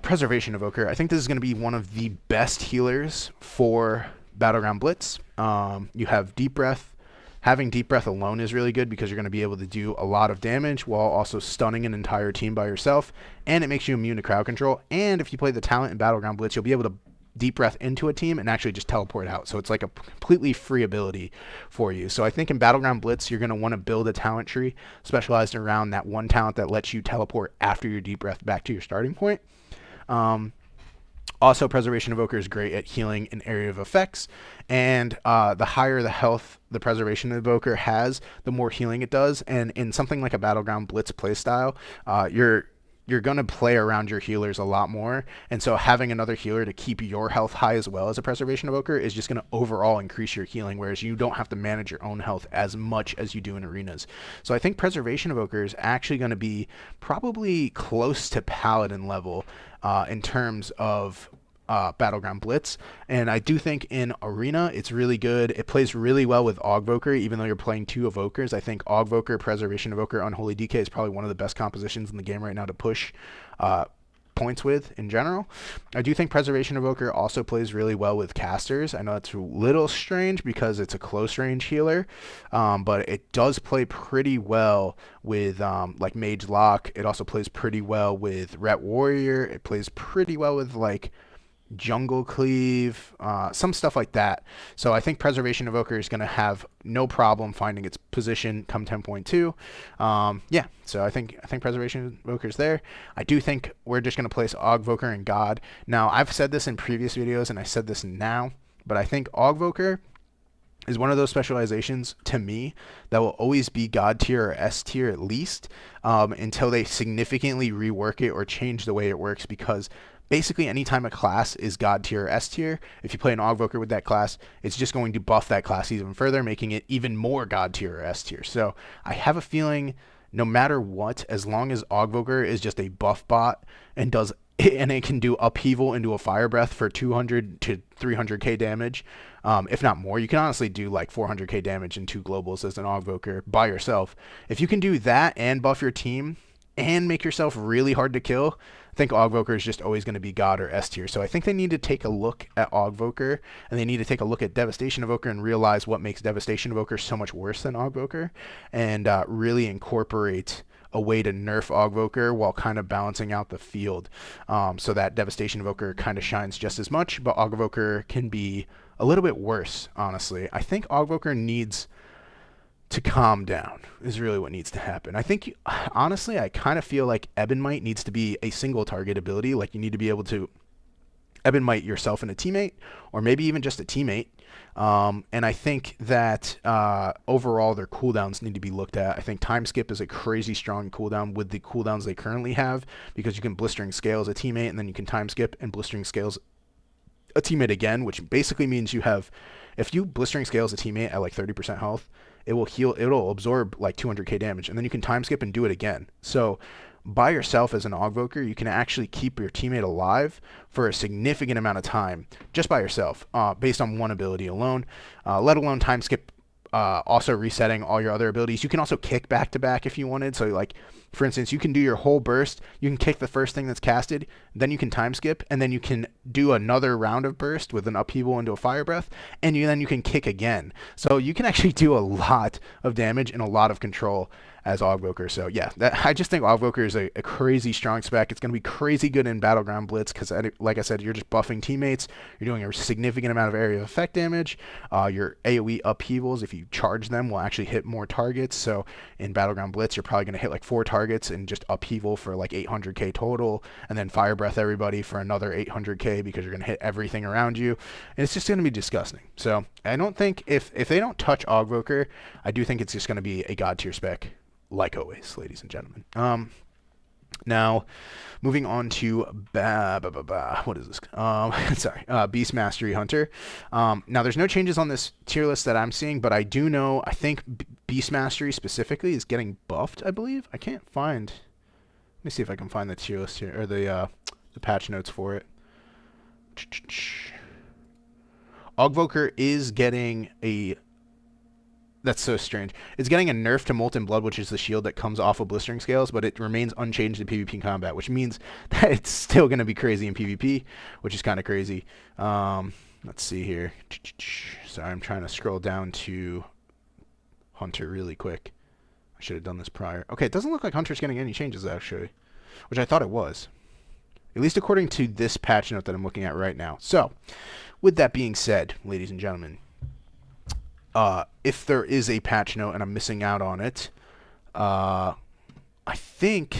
Preservation Evoker. I think this is going to be one of the best healers for Battleground Blitz. You have Deep Breath. Having Deep Breath alone is really good because you're going to be able to do a lot of damage while also stunning an entire team by yourself. And it makes you immune to crowd control. And if you play the talent in Battleground Blitz, you'll be able to Deep Breath into a team and actually just teleport out. So it's like a completely free ability for you. So I think in Battleground Blitz, you're going to want to build a talent tree specialized around that one talent that lets you teleport after your Deep Breath back to your starting point. Also, Preservation Evoker is great at healing an area of effects, and the higher the health the Preservation Evoker has, the more healing it does. And in something like a Battleground Blitz playstyle, you're going to play around your healers a lot more, and so having another healer to keep your health high as well as a Preservation Evoker is just going to overall increase your healing, whereas you don't have to manage your own health as much as you do in arenas. So I think Preservation Evoker is actually going to be probably close to Paladin level in terms of Battleground Blitz, and I do think in Arena it's really good. It plays really well with Ogvoker, even though you're playing 2 Evokers. I think Ogvoker, Preservation Evoker, Unholy DK is probably one of the best compositions in the game right now to push points with in general. I do think Preservation Evoker also plays really well with casters. I know that's a little strange because it's a close range healer, but it does play pretty well with like Mage Lock. It also plays pretty well with Ret Warrior. It plays pretty well with like jungle cleave, some stuff like that. So I think Preservation Evoker is going to have no problem finding its position come 10.2. Yeah, so I think Preservation Evoker is there. I do think we're just going to place Augvoker and God. Now, I've said this in previous videos, and I said this now, but I think Augvoker is one of those specializations to me that will always be God tier or S tier at least, until they significantly rework it or change the way it works, because basically anytime a class is God tier or S tier, if you play an Augvoker with that class, it's just going to buff that class even further, making it even more God tier or S tier. So I have a feeling no matter what, as long as Augvoker is just a buff bot and it can do upheaval into a fire breath for 200 to 300k damage, if not more. You can honestly do like 400k damage in 2 globals as an Augvoker by yourself. If you can do that and buff your team and make yourself really hard to kill, I think Augvoker is just always going to be God or S tier. So I think they need to take a look at Augvoker, and they need to take a look at Devastation Evoker and realize what makes Devastation Evoker so much worse than Augvoker, and really incorporate a way to nerf Augvoker while kind of balancing out the field, so that Devastation Evoker kind of shines just as much, but Augvoker can be a little bit worse, honestly. I think Augvoker needs to calm down is really what needs to happen. I think, honestly, I kind of feel like Ebonmite needs to be a single target ability. Like, you need to be able to Ebonmite yourself and a teammate, or maybe even just a teammate. And I think that overall their cooldowns need to be looked at. I think Time Skip is a crazy strong cooldown with the cooldowns they currently have, because you can Blistering Scales a teammate, and then you can Time Skip and Blistering Scales a teammate again, which basically means you have, if you Blistering Scales a teammate at like 30% health, it will heal, it'll absorb like 200k damage, and then you can time skip and do it again. So by yourself as an Augvoker, you can actually keep your teammate alive for a significant amount of time just by yourself, based on one ability alone, let alone time skip, also resetting all your other abilities. You can also kick back to back if you wanted. So like, for instance, you can do your whole burst, you can kick the first thing that's casted, then you can time skip, and then you can do another round of burst with an upheaval into a fire breath, and then you can kick again. So you can actually do a lot of damage and a lot of control as Augvoker. So yeah, I just think Augvoker is a crazy strong spec. It's going to be crazy good in Battleground Blitz, because like I said, you're just buffing teammates, you're doing a significant amount of area of effect damage. Your AoE upheavals, if you charge them, will actually hit more targets. So in Battleground Blitz, you're probably going to hit like 4 targets and just upheaval for like 800k total, and then fire breath everybody for another 800k, because you're going to hit everything around you, and it's just going to be disgusting. So I don't think, if they don't touch Augvoker, I do think it's just going to be a god tier spec, like always, ladies and gentlemen. Now, moving on to what is this? Beast Mastery Hunter. Now, there's no changes on this tier list that I'm seeing, but I do know, I think Beast Mastery specifically is getting buffed, I believe. I can't find, let me see if I can find the tier list here, or the patch notes for it. Augvoker is getting a, that's so strange. It's getting a nerf to Molten Blood, which is the shield that comes off of Blistering Scales, but it remains unchanged in PvP combat, which means that it's still going to be crazy in PvP, which is kind of crazy. Let's see here. Sorry, I'm trying to scroll down to Hunter really quick. I should have done this prior. Okay, it doesn't look like Hunter's getting any changes, actually, which I thought it was, at least according to this patch note that I'm looking at right now. So, with that being said, ladies and gentlemen, if there is a patch note and I'm missing out on it, I think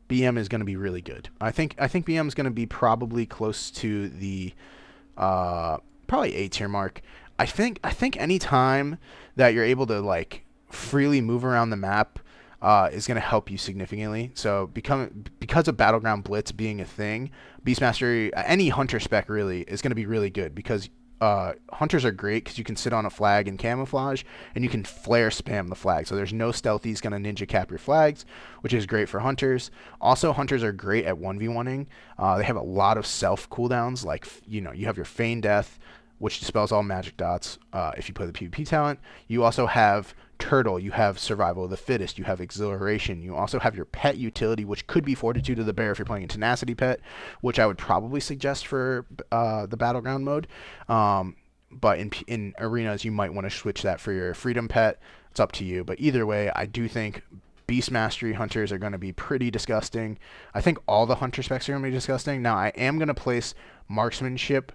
BM is going to be really good. I think BM is going to be probably close to the probably A tier mark. I think any time that you're able to like freely move around the map is going to help you significantly. So because of Battleground Blitz being a thing, Beastmaster, any Hunter spec really is going to be really good, because Hunters are great because you can sit on a flag and camouflage, and you can flare spam the flag. So there's no stealthy's going to ninja cap your flags, which is great for Hunters. Also, Hunters are great at 1v1ing. They have a lot of self cooldowns, like, you know, you have your Feign Death, which dispels all magic dots if you play the PvP talent. You also have Turtle, you have Survival of the Fittest, you have Exhilaration, you also have your pet utility, which could be Fortitude of the Bear if you're playing a Tenacity pet, which I would probably suggest for the Battleground mode. But in arenas, you might want to switch that for your Freedom pet. It's up to you. But either way, I do think Beast Mastery Hunters are going to be pretty disgusting. I think all the Hunter specs are going to be disgusting. Now, I am going to place Marksmanship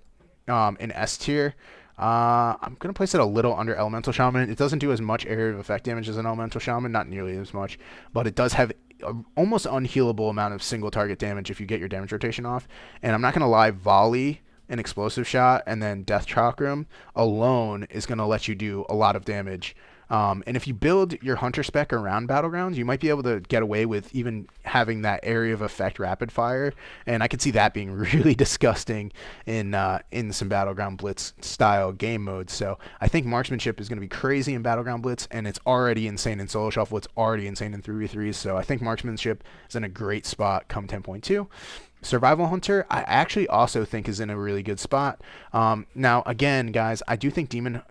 in S tier. I'm going to place it a little under Elemental Shaman. It doesn't do as much area of effect damage as an Elemental Shaman, not nearly as much, but it does have almost unhealable amount of single target damage if you get your damage rotation off. And I'm not going to lie, Volley, an Explosive Shot, and then Death Chakram alone is going to let you do a lot of damage. And if you build your Hunter spec around Battlegrounds, you might be able to get away with even having that area of effect rapid fire. And I could see that being really disgusting in some Battleground Blitz style game modes. So I think Marksmanship is going to be crazy in Battleground Blitz, and it's already insane in Solo Shuffle. It's already insane in 3v3s. So I think Marksmanship is in a great spot come 10.2. Survival Hunter, I actually also think is in a really good spot. Now, again, guys, I do think Demon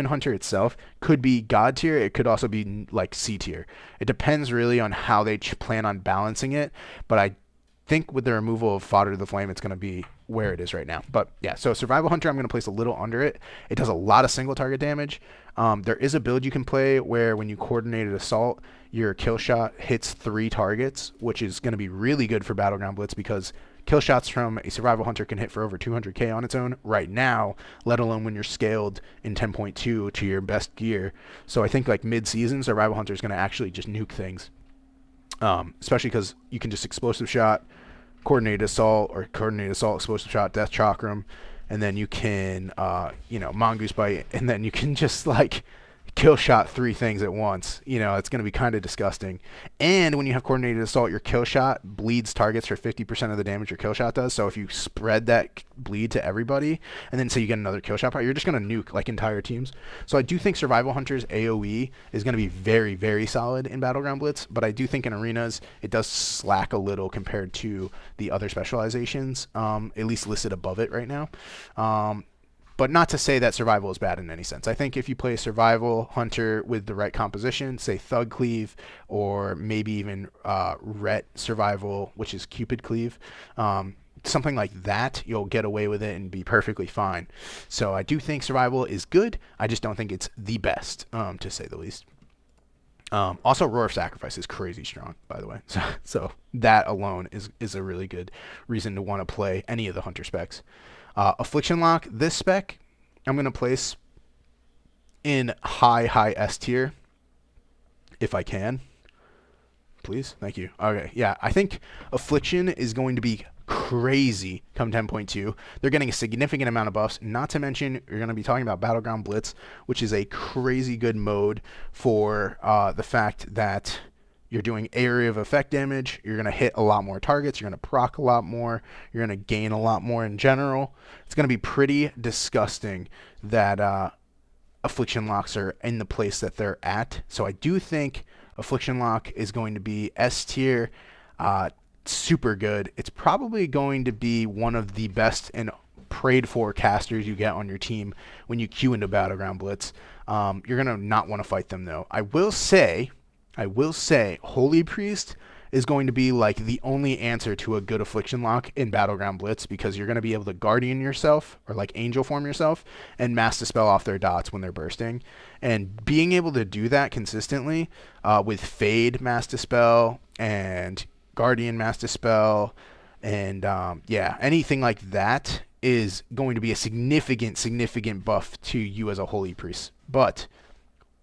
Hunter itself could be God tier. It could also be like C tier. It depends really on how they plan on balancing it. But I think with the removal of Fodder to the Flame, it's going to be where it is right now. But yeah, so Survival Hunter, I'm going to place a little under it. It does a lot of single target damage. There is a build you can play where when you coordinated assault, your kill shot hits 3 targets, which is going to be really good for Battleground Blitz because kill shots from a Survival Hunter can hit for over 200k on its own right now, let alone when you're scaled in 10.2 to your best gear. So I think like mid-season, Survival Hunter is going to actually just nuke things, especially because you can just Explosive Shot, Coordinated Assault, or Coordinated Assault, Explosive Shot, Death Chakram, and then you can, Mongoose Bite, and then you can just like kill shot 3 things at once. It's going to be kind of disgusting. And when you have Coordinated Assault, your kill shot bleeds targets for 50% of the damage your kill shot does. So if you spread that bleed to everybody, and then say you get another kill shot part, you're just going to nuke like entire teams. So I do think Survival Hunter's AoE is going to be very, very solid in Battleground Blitz, but I do think in arenas it does slack a little compared to the other specializations, at least listed above it right now. But not to say that Survival is bad in any sense. I think if you play Survival Hunter with the right composition, say Thug Cleave, or maybe even Ret Survival, which is Cupid Cleave, something like that, you'll get away with it and be perfectly fine. So I do think Survival is good. I just don't think it's the best, to say the least. Also, Roar of Sacrifice is crazy strong, by the way. So that alone is a really good reason to want to play any of the Hunter specs. Affliction Lock, this spec, I'm going to place in high S tier, if I can. Please, thank you. Okay, yeah, I think Affliction is going to be crazy come 10.2. They're getting a significant amount of buffs, not to mention you're going to be talking about Battleground Blitz, which is a crazy good mode for the fact that you're doing area of effect damage, you're going to hit a lot more targets, you're going to proc a lot more, you're going to gain a lot more in general. It's going to be pretty disgusting that Affliction Locks are in the place that they're at. So I do think Affliction Lock is going to be S tier, super good. It's probably going to be one of the best and prayed for casters you get on your team when you queue into Battleground Blitz. You're going to not want to fight them though. I will say, Holy Priest is going to be like the only answer to a good Affliction Lock in Battleground Blitz, because you're going to be able to Guardian yourself, or like Angel Form yourself, and Mass Dispel off their dots when they're bursting. And being able to do that consistently with Fade Mass Dispel and Guardian Mass Dispel and anything like that is going to be a significant buff to you as a Holy Priest. But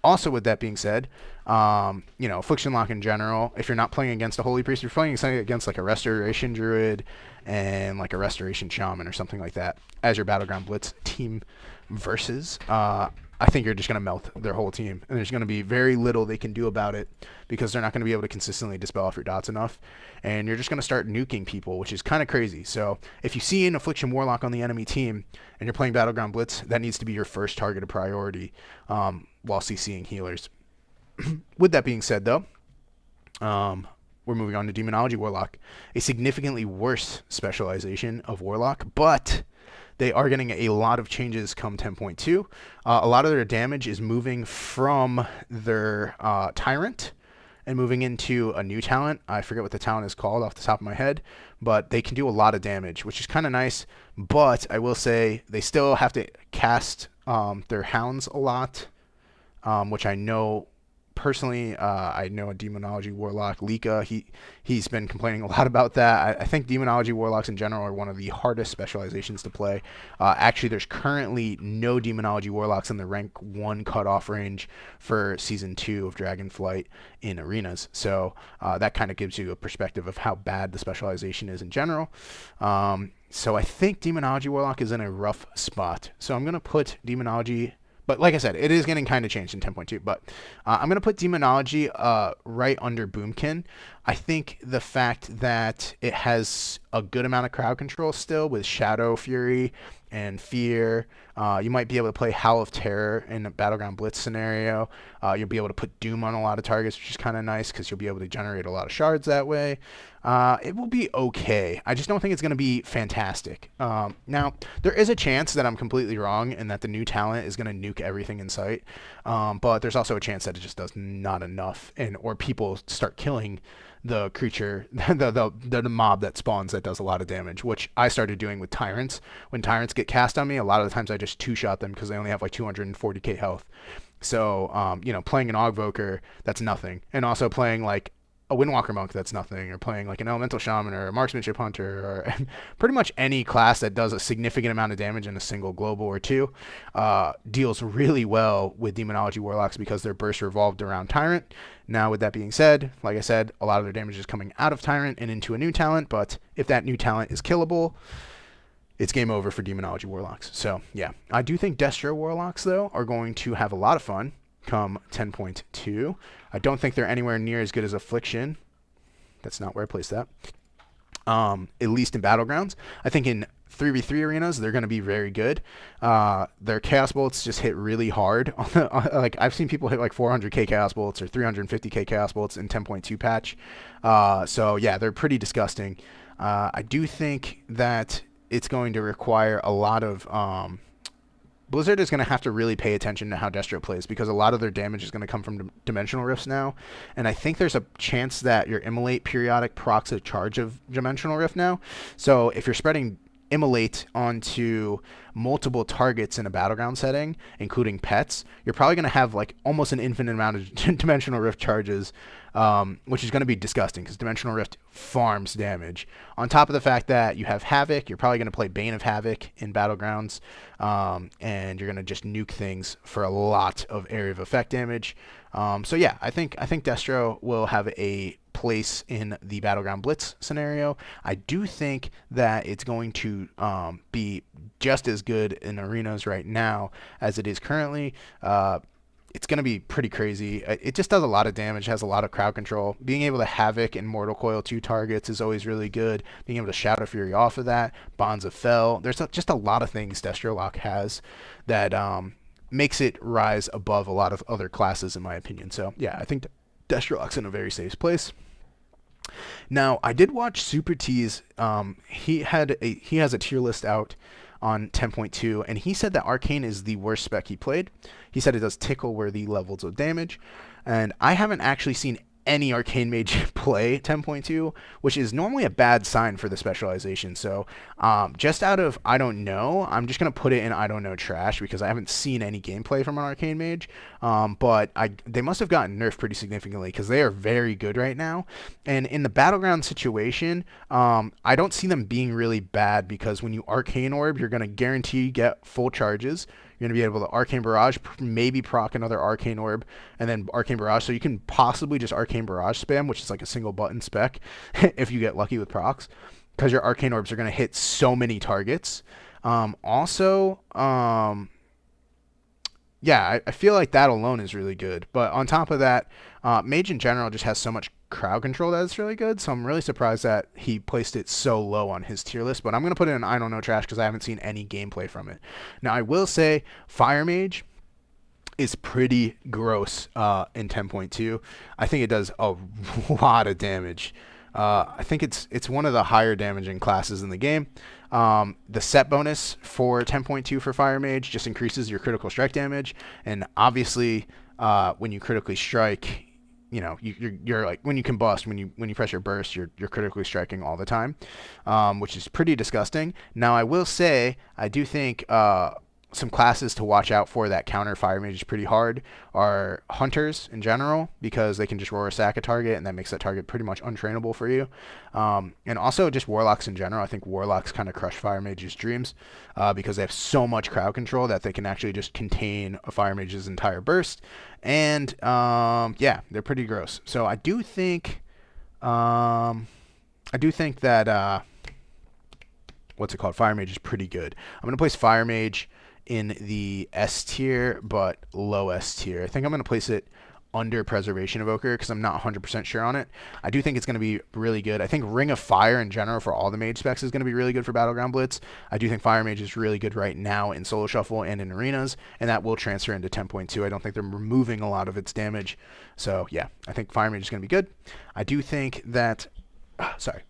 also, with that being said, Affliction Lock in general, if you're not playing against a Holy Priest, you're playing against like a Restoration Druid and like a Restoration Shaman or something like that as your Battleground Blitz team versus, I think you're just going to melt their whole team. And there's going to be very little they can do about it because they're not going to be able to consistently dispel off your dots enough. And you're just going to start nuking people, which is kind of crazy. So if you see an Affliction Warlock on the enemy team and you're playing Battleground Blitz, that needs to be your first targeted priority while CCing healers. With that being said, though, we're moving on to Demonology Warlock, a significantly worse specialization of Warlock, but they are getting a lot of changes come 10.2. A lot of their damage is moving from their Tyrant and moving into a new talent. I forget what the talent is called off the top of my head, but they can do a lot of damage, which is kind of nice. But I will say they still have to cast their Hounds a lot, which I know personally, I know a Demonology Warlock, Lika. He's been complaining a lot about that. I think Demonology Warlocks in general are one of the hardest specializations to play. Actually, there's currently no Demonology Warlocks in the rank 1 cutoff range for Season 2 of Dragonflight in arenas. So that kind of gives you a perspective of how bad the specialization is in general. So I think Demonology Warlock is in a rough spot. So I'm going to put Demonology... But like I said, it is getting kind of changed in 10.2. But I'm going to put Demonology right under Boomkin. I think the fact that it has a good amount of crowd control still with Shadow Fury and Fear. You might be able to play Howl of Terror in a Battleground Blitz scenario. You'll be able to put Doom on a lot of targets, which is kind of nice because you'll be able to generate a lot of shards that way. It will be okay. I just don't think it's going to be fantastic. Now, there is a chance that I'm completely wrong and that the new talent is going to nuke everything in sight. But there's also a chance that it just does not enough, or people start killing the creature, the mob that spawns that does a lot of damage, which I started doing with Tyrants. When Tyrants get cast on me, a lot of the times I just two-shot them because they only have like 240k health. So, playing an Evoker, that's nothing. And also playing like a Windwalker Monk, that's nothing, or playing like an Elemental Shaman or a Marksmanship Hunter, or pretty much any class that does a significant amount of damage in a single global or two, deals really well with Demonology Warlocks because their bursts revolved around Tyrant. Now, with that being said, like I said, a lot of their damage is coming out of Tyrant and into a new talent, but if that new talent is killable, it's game over for Demonology Warlocks. So, yeah. I do think Destro Warlocks, though, are going to have a lot of fun come 10.2. I don't think they're anywhere near as good as Affliction. That's not where I placed that. At least in Battlegrounds. I think in 3v3 arenas, they're going to be very good. Their Chaos Bolts just hit really hard. Like, I've seen people hit like 400k Chaos Bolts or 350k Chaos Bolts in 10.2 patch. So, yeah, they're pretty disgusting. I do think that it's going to require a lot of... Blizzard is going to have to really pay attention to how Destro plays because a lot of their damage is going to come from Dimensional Rifts now. And I think there's a chance that your Immolate periodic procs a charge of Dimensional Rift now. So if you're spreading Immolate onto multiple targets in a Battleground setting, including pets, you're probably going to have like almost an infinite amount of Dimensional Rift charges, which is going to be disgusting because Dimensional Rift farms damage. On top of the fact that you have Havoc, you're probably going to play Bane of Havoc in Battlegrounds, and you're going to just nuke things for a lot of area of effect damage. So yeah, I think Destro will have a place in the Battleground Blitz scenario. I do think that it's going to be just as good in arenas right now as it is currently. It's going to be pretty crazy. It just does a lot of damage, has a lot of crowd control. Being able to Havoc and Mortal Coil 2 targets is always really good. Being able to Shadow Fury off of that, Bonds of Fel. There's just a lot of things Destro Lock has that makes it rise above a lot of other classes, in my opinion. So, yeah, I think Destro Lock's in a very safe place. Now, I did watch Super T's. He has a tier list out on 10.2, and he said that Arcane is the worst spec he played. He said it does tickle-worthy levels of damage, and I haven't actually seen any Arcane Mage play 10.2, which is normally a bad sign for the specialization. So just out of I don't know, I'm just going to put it in I don't know trash because I haven't seen any gameplay from an Arcane Mage. But they must have gotten nerfed pretty significantly because they are very good right now. And in the Battleground situation, I don't see them being really bad because when you Arcane Orb, you're going to guarantee get full charges. You're going to be able to Arcane Barrage, maybe proc another Arcane Orb, and then Arcane Barrage. So you can possibly just Arcane Barrage spam, which is like a single button spec, if you get lucky with procs, because your Arcane Orbs are going to hit so many targets. Yeah, I feel like that alone is really good. But on top of that, Mage in general just has so much crowd control that it's really good. So I'm really surprised that he placed it so low on his tier list. But I'm going to put it in I don't know trash because I haven't seen any gameplay from it. Now, I will say Fire Mage is pretty gross in 10.2. I think it does a lot of damage. I think it's one of the higher damaging classes in the game. The set bonus for 10.2 for Fire Mage just increases your critical strike damage, and obviously when you critically strike, you know, you're like when you combust, when you press your burst, you're critically striking all the time, which is pretty disgusting. Now I will say I do think some classes to watch out for that counter fire mages pretty hard are hunters in general, because they can just roar a sack a target and that makes that target pretty much untrainable for you. And also just warlocks in general. I think warlocks kind of crush fire mages' dreams because they have so much crowd control that they can actually just contain a fire mage's entire burst. And yeah, they're pretty gross. So I do think that what's it called? Fire Mage is pretty good. I'm going to place Fire Mage in the S tier, but low S tier. I think I'm going to place it under Preservation Evoker because I'm not 100% sure on it. I do think it's going to be really good. I think Ring of Fire in general for all the mage specs is going to be really good for Battleground Blitz. I do think Fire Mage is really good right now in Solo Shuffle and in Arenas, and that will transfer into 10.2. I don't think they're removing a lot of its damage. So yeah, I think Fire Mage is going to be good. I do think that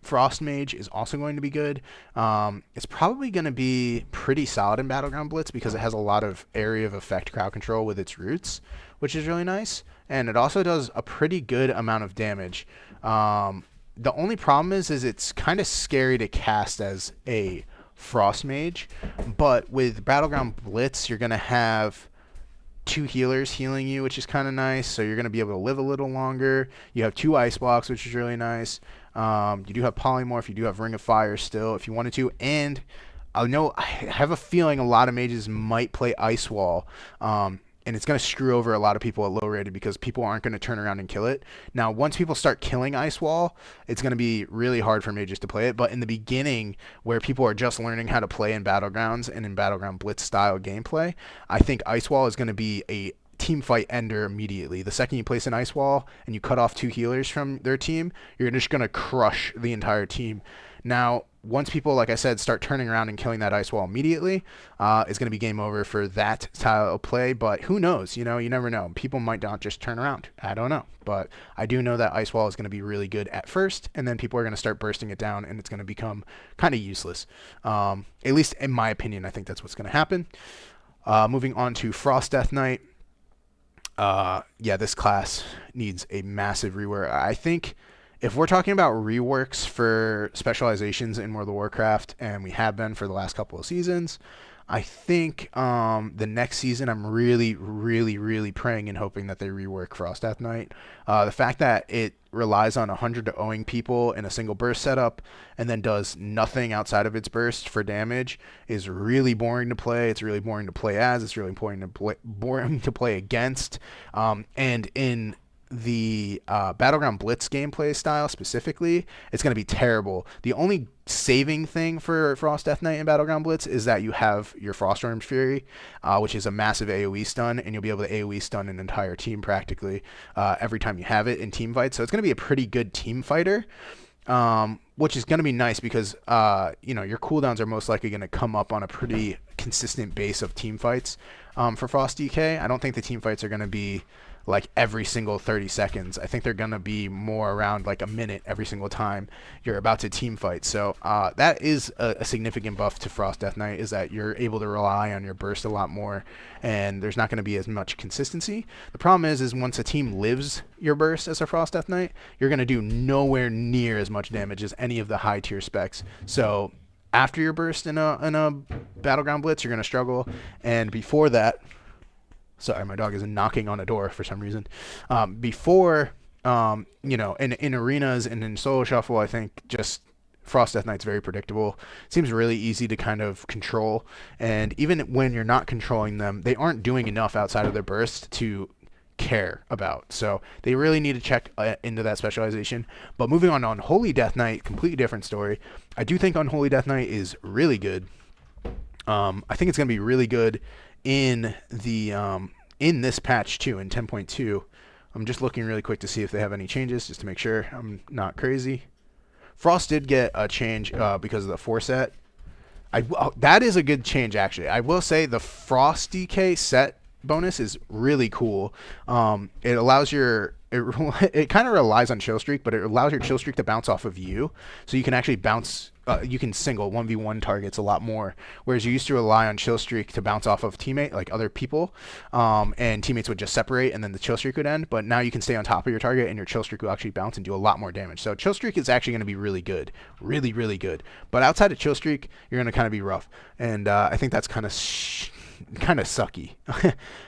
Frost Mage is also going to be good. It's probably going to be pretty solid in Battleground Blitz because it has a lot of area of effect crowd control with its roots, which is really nice. And it also does a pretty good amount of damage. The only problem is it's kind of scary to cast as a Frost Mage, but with Battleground Blitz, you're going to have 2 healers healing you, which is kind of nice. So you're going to be able to live a little longer. You have 2 ice blocks, which is really nice. You do have Polymorph. You do have Ring of Fire still if you wanted to. And I have a feeling a lot of mages might play Ice Wall. And it's going to screw over a lot of people at low rated because people aren't going to turn around and kill it. Now, once people start killing Ice Wall, it's going to be really hard for mages to play it. But in the beginning, where people are just learning how to play in Battlegrounds and in Battleground Blitz style gameplay, I think Ice Wall is going to be a team fight ender immediately. The second you place an Ice Wall and you cut off 2 healers from their team, you're just going to crush the entire team. Now, once people, like I said, start turning around and killing that Ice Wall immediately, it's going to be game over for that style of play. But who knows? You never know. People might not just turn around. I don't know. But I do know that Ice Wall is going to be really good at first, and then people are going to start bursting it down, and it's going to become kind of useless. At least in my opinion, I think that's what's going to happen. Moving on to Frost Death Knight. Yeah, this class needs a massive rework. I think if we're talking about reworks for specializations in World of Warcraft, and we have been for the last couple of seasons, I think the next season I'm really, really, really praying and hoping that they rework Frost Death Knight. The fact that it relies on 100 to owing people in a single burst setup and then does nothing outside of its burst for damage is really boring to play. It's really boring to play as. It's really boring to play against. And in the Battleground Blitz gameplay style specifically, it's going to be terrible. The only saving thing for Frost Death Knight in Battleground Blitz is that you have your Frostorm's Fury, which is a massive AoE stun, and you'll be able to AoE stun an entire team practically every time you have it in team fights. So it's going to be a pretty good team fighter, which is going to be nice because your cooldowns are most likely going to come up on a pretty consistent base of team fights for Frost DK. I don't think the team fights are going to be like every single 30 seconds. I think they're going to be more around like a minute every single time you're about to team fight. So that is a significant buff to Frost Death Knight, is that you're able to rely on your burst a lot more, and there's not going to be as much consistency. The problem is once a team lives your burst as a Frost Death Knight, you're going to do nowhere near as much damage as any of the high tier specs. So after your burst in a Battleground Blitz, you're going to struggle, and before that, sorry, my dog is knocking on a door for some reason. Before, in arenas and in Solo Shuffle, I think just Frost Death Knight's very predictable. It seems really easy to kind of control. And even when you're not controlling them, they aren't doing enough outside of their burst to care about. So they really need to check into that specialization. But moving on Unholy Death Knight, completely different story. I do think Unholy Death Knight is really good. I think it's going to be really good in the in this patch too, in 10.2. I'm just looking really quick to see if they have any changes, just to make sure I'm not crazy. Frost did get a change because of the 4 set. That is a good change, actually. I will say the Frost DK set bonus is really cool. It allows it kind of relies on Chill Streak, but it allows your Chill Streak to bounce off of you, so you can actually bounce. You can single 1v1 targets a lot more, whereas you used to rely on Chill Streak to bounce off of teammate, like other people, and teammates would just separate and then the Chill Streak would end. But now you can stay on top of your target and your Chill Streak will actually bounce and do a lot more damage. So Chill Streak is actually going to be really good, really, really good. But outside of Chill Streak, you're going to kind of be rough, and I think that's kind of kind of sucky.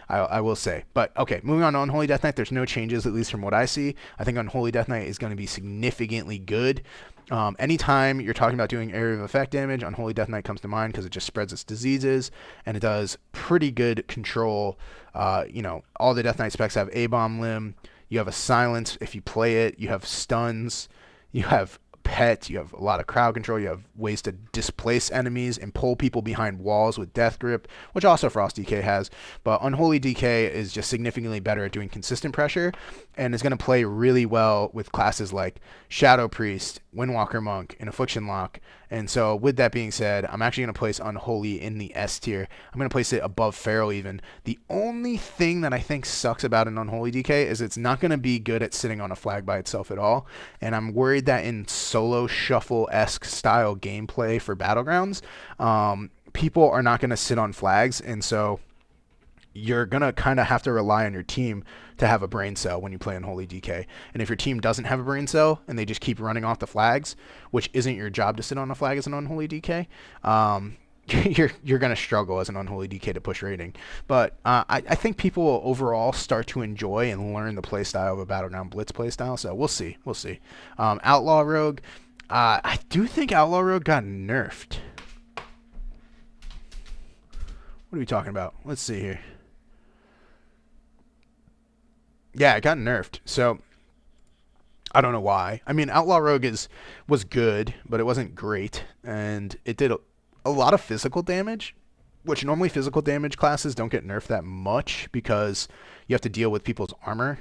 I will say. But okay, moving on to Unholy Death Knight, there's no changes, at least from what I see. I think Unholy Death Knight is going to be significantly good. Anytime you're talking about doing area of effect damage, Unholy Death Knight comes to mind because it just spreads its diseases, and it does pretty good control. All the Death Knight specs have A-Bomb Limb. You have a silence if you play it. You have stuns. You have pet. You have a lot of crowd control. You have ways to displace enemies and pull people behind walls with Death Grip, which also Frost DK has. But Unholy DK is just significantly better at doing consistent pressure and is going to play really well with classes like Shadow Priest, Windwalker Monk, and Affliction Lock. And so with that being said, I'm actually going to place Unholy in the S tier. I'm going to place it above Feral even. The only thing that I think sucks about an Unholy DK is it's not going to be good at sitting on a flag by itself at all. And I'm worried that in solo shuffle-esque style gameplay for Battlegrounds, people are not going to sit on flags. And so you're going to kind of have to rely on your team to have a brain cell when you play Unholy DK. And if your team doesn't have a brain cell and they just keep running off the flags, which isn't your job to sit on a flag as an Unholy DK, you're going to struggle as an Unholy DK to push rating. But I think people will overall start to enjoy and learn the playstyle of a Battleground Blitz playstyle. So we'll see. Outlaw Rogue, I do think Outlaw Rogue got nerfed. What are we talking about? Let's see here. Yeah, it got nerfed. So I don't know why. I mean, Outlaw Rogue was good, but it wasn't great, and it did a lot of physical damage, which normally physical damage classes don't get nerfed that much because you have to deal with people's armor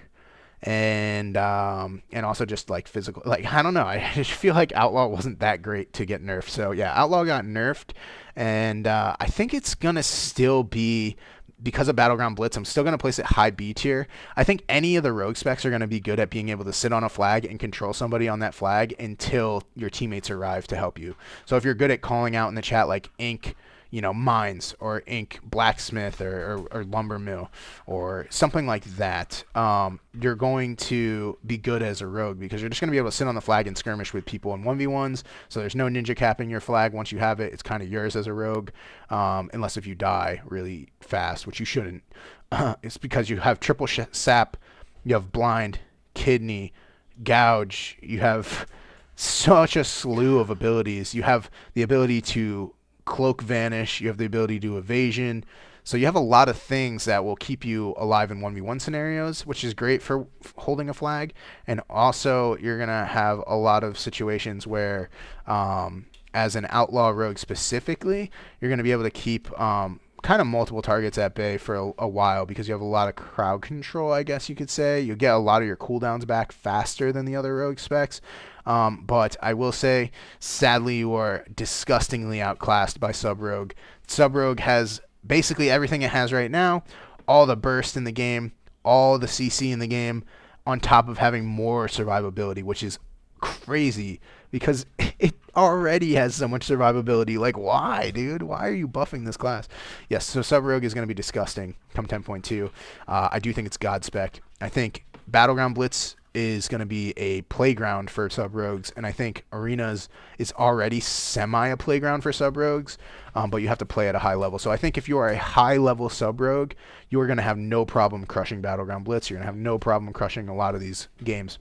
and also just like physical. Like, I don't know. I just feel like Outlaw wasn't that great to get nerfed. So yeah, Outlaw got nerfed, and I think it's gonna still be. Because of Battleground Blitz, I'm still going to place it high B tier. I think any of the rogue specs are going to be good at being able to sit on a flag and control somebody on that flag until your teammates arrive to help you. So if you're good at calling out in the chat like Ink, mines, or Ink blacksmith, or lumber mill, or something like that, you're going to be good as a rogue because you're just going to be able to sit on the flag and skirmish with people in 1v1s. So there's no ninja capping your flag. Once you have it, it's kind of yours as a rogue, unless if you die really fast, which you shouldn't. It's because you have triple sap, you have blind, kidney, gouge, you have such a slew of abilities. You have the ability to cloak vanish, you have the ability to do evasion, so you have a lot of things that will keep you alive in 1v1 scenarios, which is great for holding a flag. And also you're gonna have a lot of situations where as an outlaw rogue specifically, you're gonna be able to keep kind of multiple targets at bay for a while because you have a lot of crowd control, I guess you could say. You'll get a lot of your cooldowns back faster than the other rogue specs. But I will say, sadly, you are disgustingly outclassed by Sub Rogue. Sub Rogue has basically everything it has right now, all the burst in the game, all the CC in the game, on top of having more survivability, which is crazy because it already has so much survivability. Like, why, dude? Why are you buffing this class? Yes, so Sub Rogue is going to be disgusting come 10.2. I do think it's God spec. I think Battleground Blitz is going to be a playground for sub rogues, and I think arenas is already semi a playground for sub rogues, but you have to play at a high level. So I think if you are a high level sub rogue, you are going to have no problem crushing Battleground Blitz. You're going to have no problem crushing a lot of these games.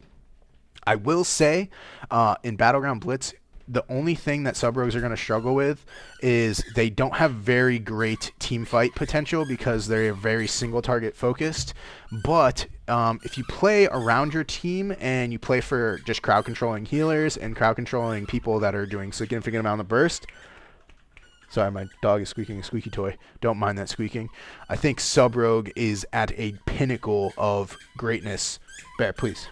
I will say in Battleground Blitz, the only thing that sub rogues are going to struggle with is they don't have very great team fight potential because they're very single target focused. But if you play around your team and you play for just crowd controlling healers and crowd controlling people that are doing significant amount of burst. Sorry, my dog is squeaking a squeaky toy. Don't mind that squeaking. I think sub rogue is at a pinnacle of greatness. Bear, please.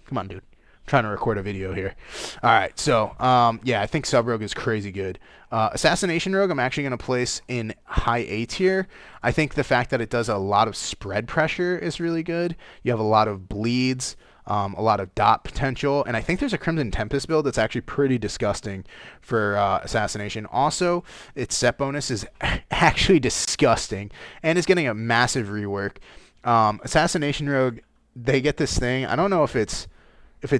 Come on, dude. Trying to record a video here. All right, so yeah, I think Sub Rogue is crazy good. Assassination Rogue, I'm actually going to place in high A tier. I think the fact that it does a lot of spread pressure is really good. You have a lot of bleeds, a lot of dot potential, and I think there's a Crimson Tempest build that's actually pretty disgusting for Assassination. Also, its set bonus is actually disgusting and is getting a massive rework. Assassination Rogue, they get this thing. I don't know if it's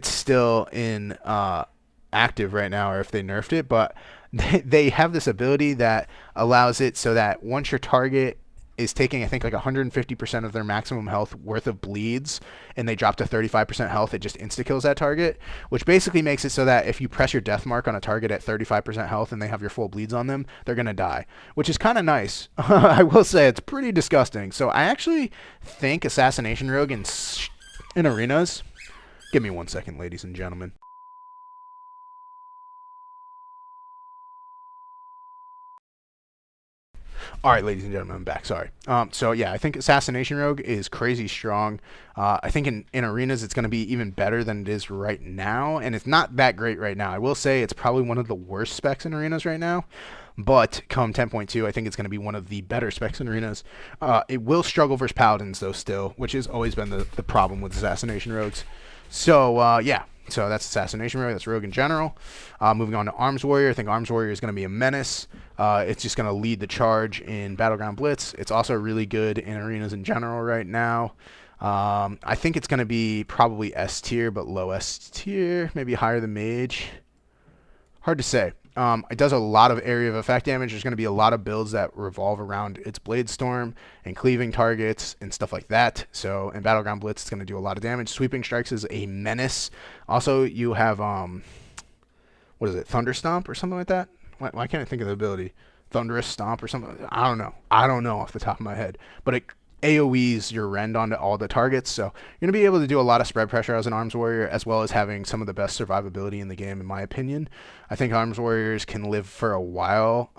still in active right now or if they nerfed it, but they have this ability that allows it so that once your target is taking, I think, like 150% of their maximum health worth of bleeds, and they drop to 35% health, it just insta-kills that target, which basically makes it so that if you press your death mark on a target at 35% health and they have your full bleeds on them, they're going to die, which is kind of nice. I will say it's pretty disgusting. So I actually think Assassination Rogue in arenas... Give me 1 second, ladies and gentlemen. All right, ladies and gentlemen, I'm back. Sorry. So yeah, I think Assassination Rogue is crazy strong. I think in arenas it's going to be even better than it is right now, and it's not that great right now. I will say it's probably one of the worst specs in arenas right now, but come 10.2, I think it's going to be one of the better specs in arenas. It will struggle versus Paladins though still, which has always been the problem with Assassination Rogues. So yeah. So that's Assassination Rogue. That's Rogue in general. Moving on to Arms Warrior. I think Arms Warrior is going to be a menace. It's just going to lead the charge in Battleground Blitz. It's also really good in arenas in general right now. I think it's going to be probably S tier, but low S tier. Maybe higher than Mage. Hard to say. It does a lot of area of effect damage. There's going to be a lot of builds that revolve around its Blade Storm and cleaving targets and stuff like that. So in Battleground Blitz, it's going to do a lot of damage. Sweeping Strikes is a menace. Also, you have, what is it, Thunder Stomp or something like that? Why can't I think of the ability? Thunderous Stomp or something? I don't know. I don't know off the top of my head. But it AoEs your rend onto all the targets, so you're going to be able to do a lot of spread pressure as an Arms Warrior, as well as having some of the best survivability in the game, in my opinion. I think Arms Warriors can live for a while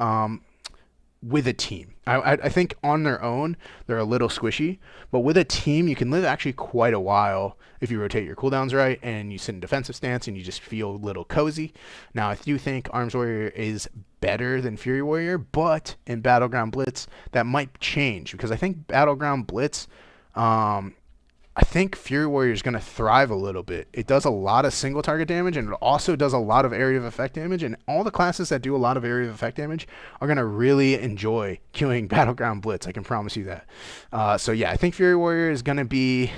with a team. I think on their own, they're a little squishy, but with a team, you can live actually quite a while if you rotate your cooldowns right and you sit in defensive stance and you just feel a little cozy. Now, I do think Arms Warrior is better than Fury Warrior, but in Battleground Blitz, that might change, because I think Battleground Blitz, I think Fury Warrior is going to thrive a little bit. It does a lot of single target damage, and it also does a lot of area of effect damage, and all the classes that do a lot of area of effect damage are going to really enjoy queuing Battleground Blitz. I can promise you that. So yeah, I think Fury Warrior is going to be,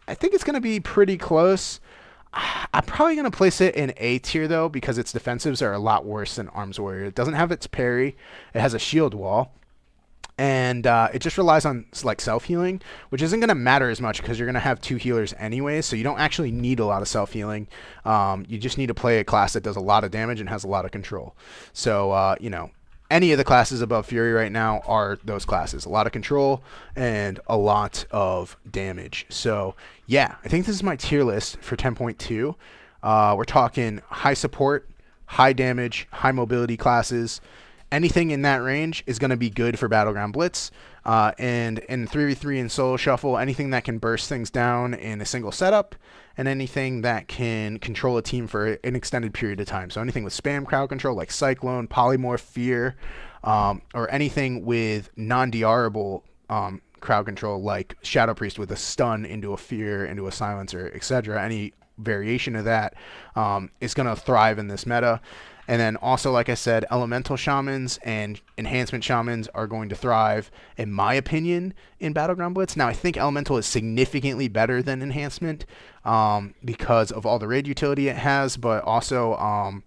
I think it's going to be pretty close. I'm probably going to place it in A tier though, because its defensives are a lot worse than Arms Warrior. It doesn't have its parry. It has a shield wall. And it just relies on like self-healing, which isn't going to matter as much because you're going to have two healers anyways, so you don't actually need a lot of self-healing. You just need to play a class that does a lot of damage and has a lot of control. So, you know, any of the classes above Fury right now are those classes. A lot of control and a lot of damage. So, yeah, I think this is my tier list for 10.2. We're talking high support, high damage, high mobility classes. Anything in that range is going to be good for Battleground Blitz. And in 3v3 and solo shuffle, anything that can burst things down in a single setup, and anything that can control a team for an extended period of time. So anything with spam crowd control like Cyclone, Polymorph, Fear, or anything with non-DRable crowd control like Shadow Priest with a stun into a Fear, into a Silencer, etc. Any variation of that is going to thrive in this meta. And then also, like I said, Elemental Shamans and Enhancement Shamans are going to thrive, in my opinion, in Battleground Blitz. Now, I think Elemental is significantly better than Enhancement because of all the raid utility it has, but also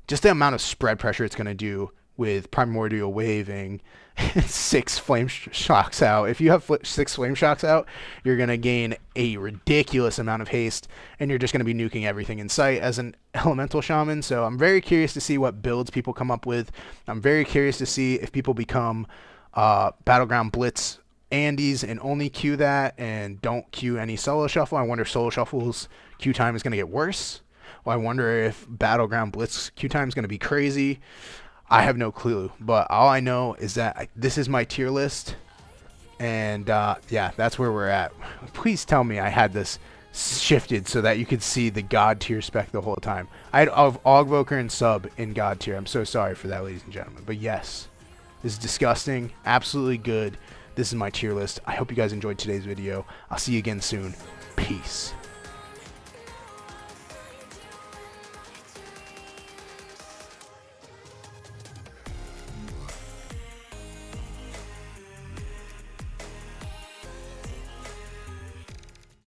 just the amount of spread pressure it's going to do with Primordial Waving 6 Flame Shocks out. If you have 6 Flame Shocks out, you're going to gain a ridiculous amount of haste, and you're just going to be nuking everything in sight as an Elemental Shaman. So I'm very curious to see what builds people come up with. I'm very curious to see if people become Battleground Blitz Andes and only queue that and don't queue any solo shuffle. I wonder if solo shuffle's queue time is going to get worse. Or I wonder if Battleground Blitz queue time is going to be crazy. I have no clue, but all I know is that this is my tier list, and yeah, that's where we're at. Please tell me I had this shifted so that you could see the God tier spec the whole time. I had Evoker and Sub in God tier. I'm so sorry for that, ladies and gentlemen, but yes, this is disgusting, absolutely good. This is my tier list. I hope you guys enjoyed today's video. I'll see you again soon. Peace.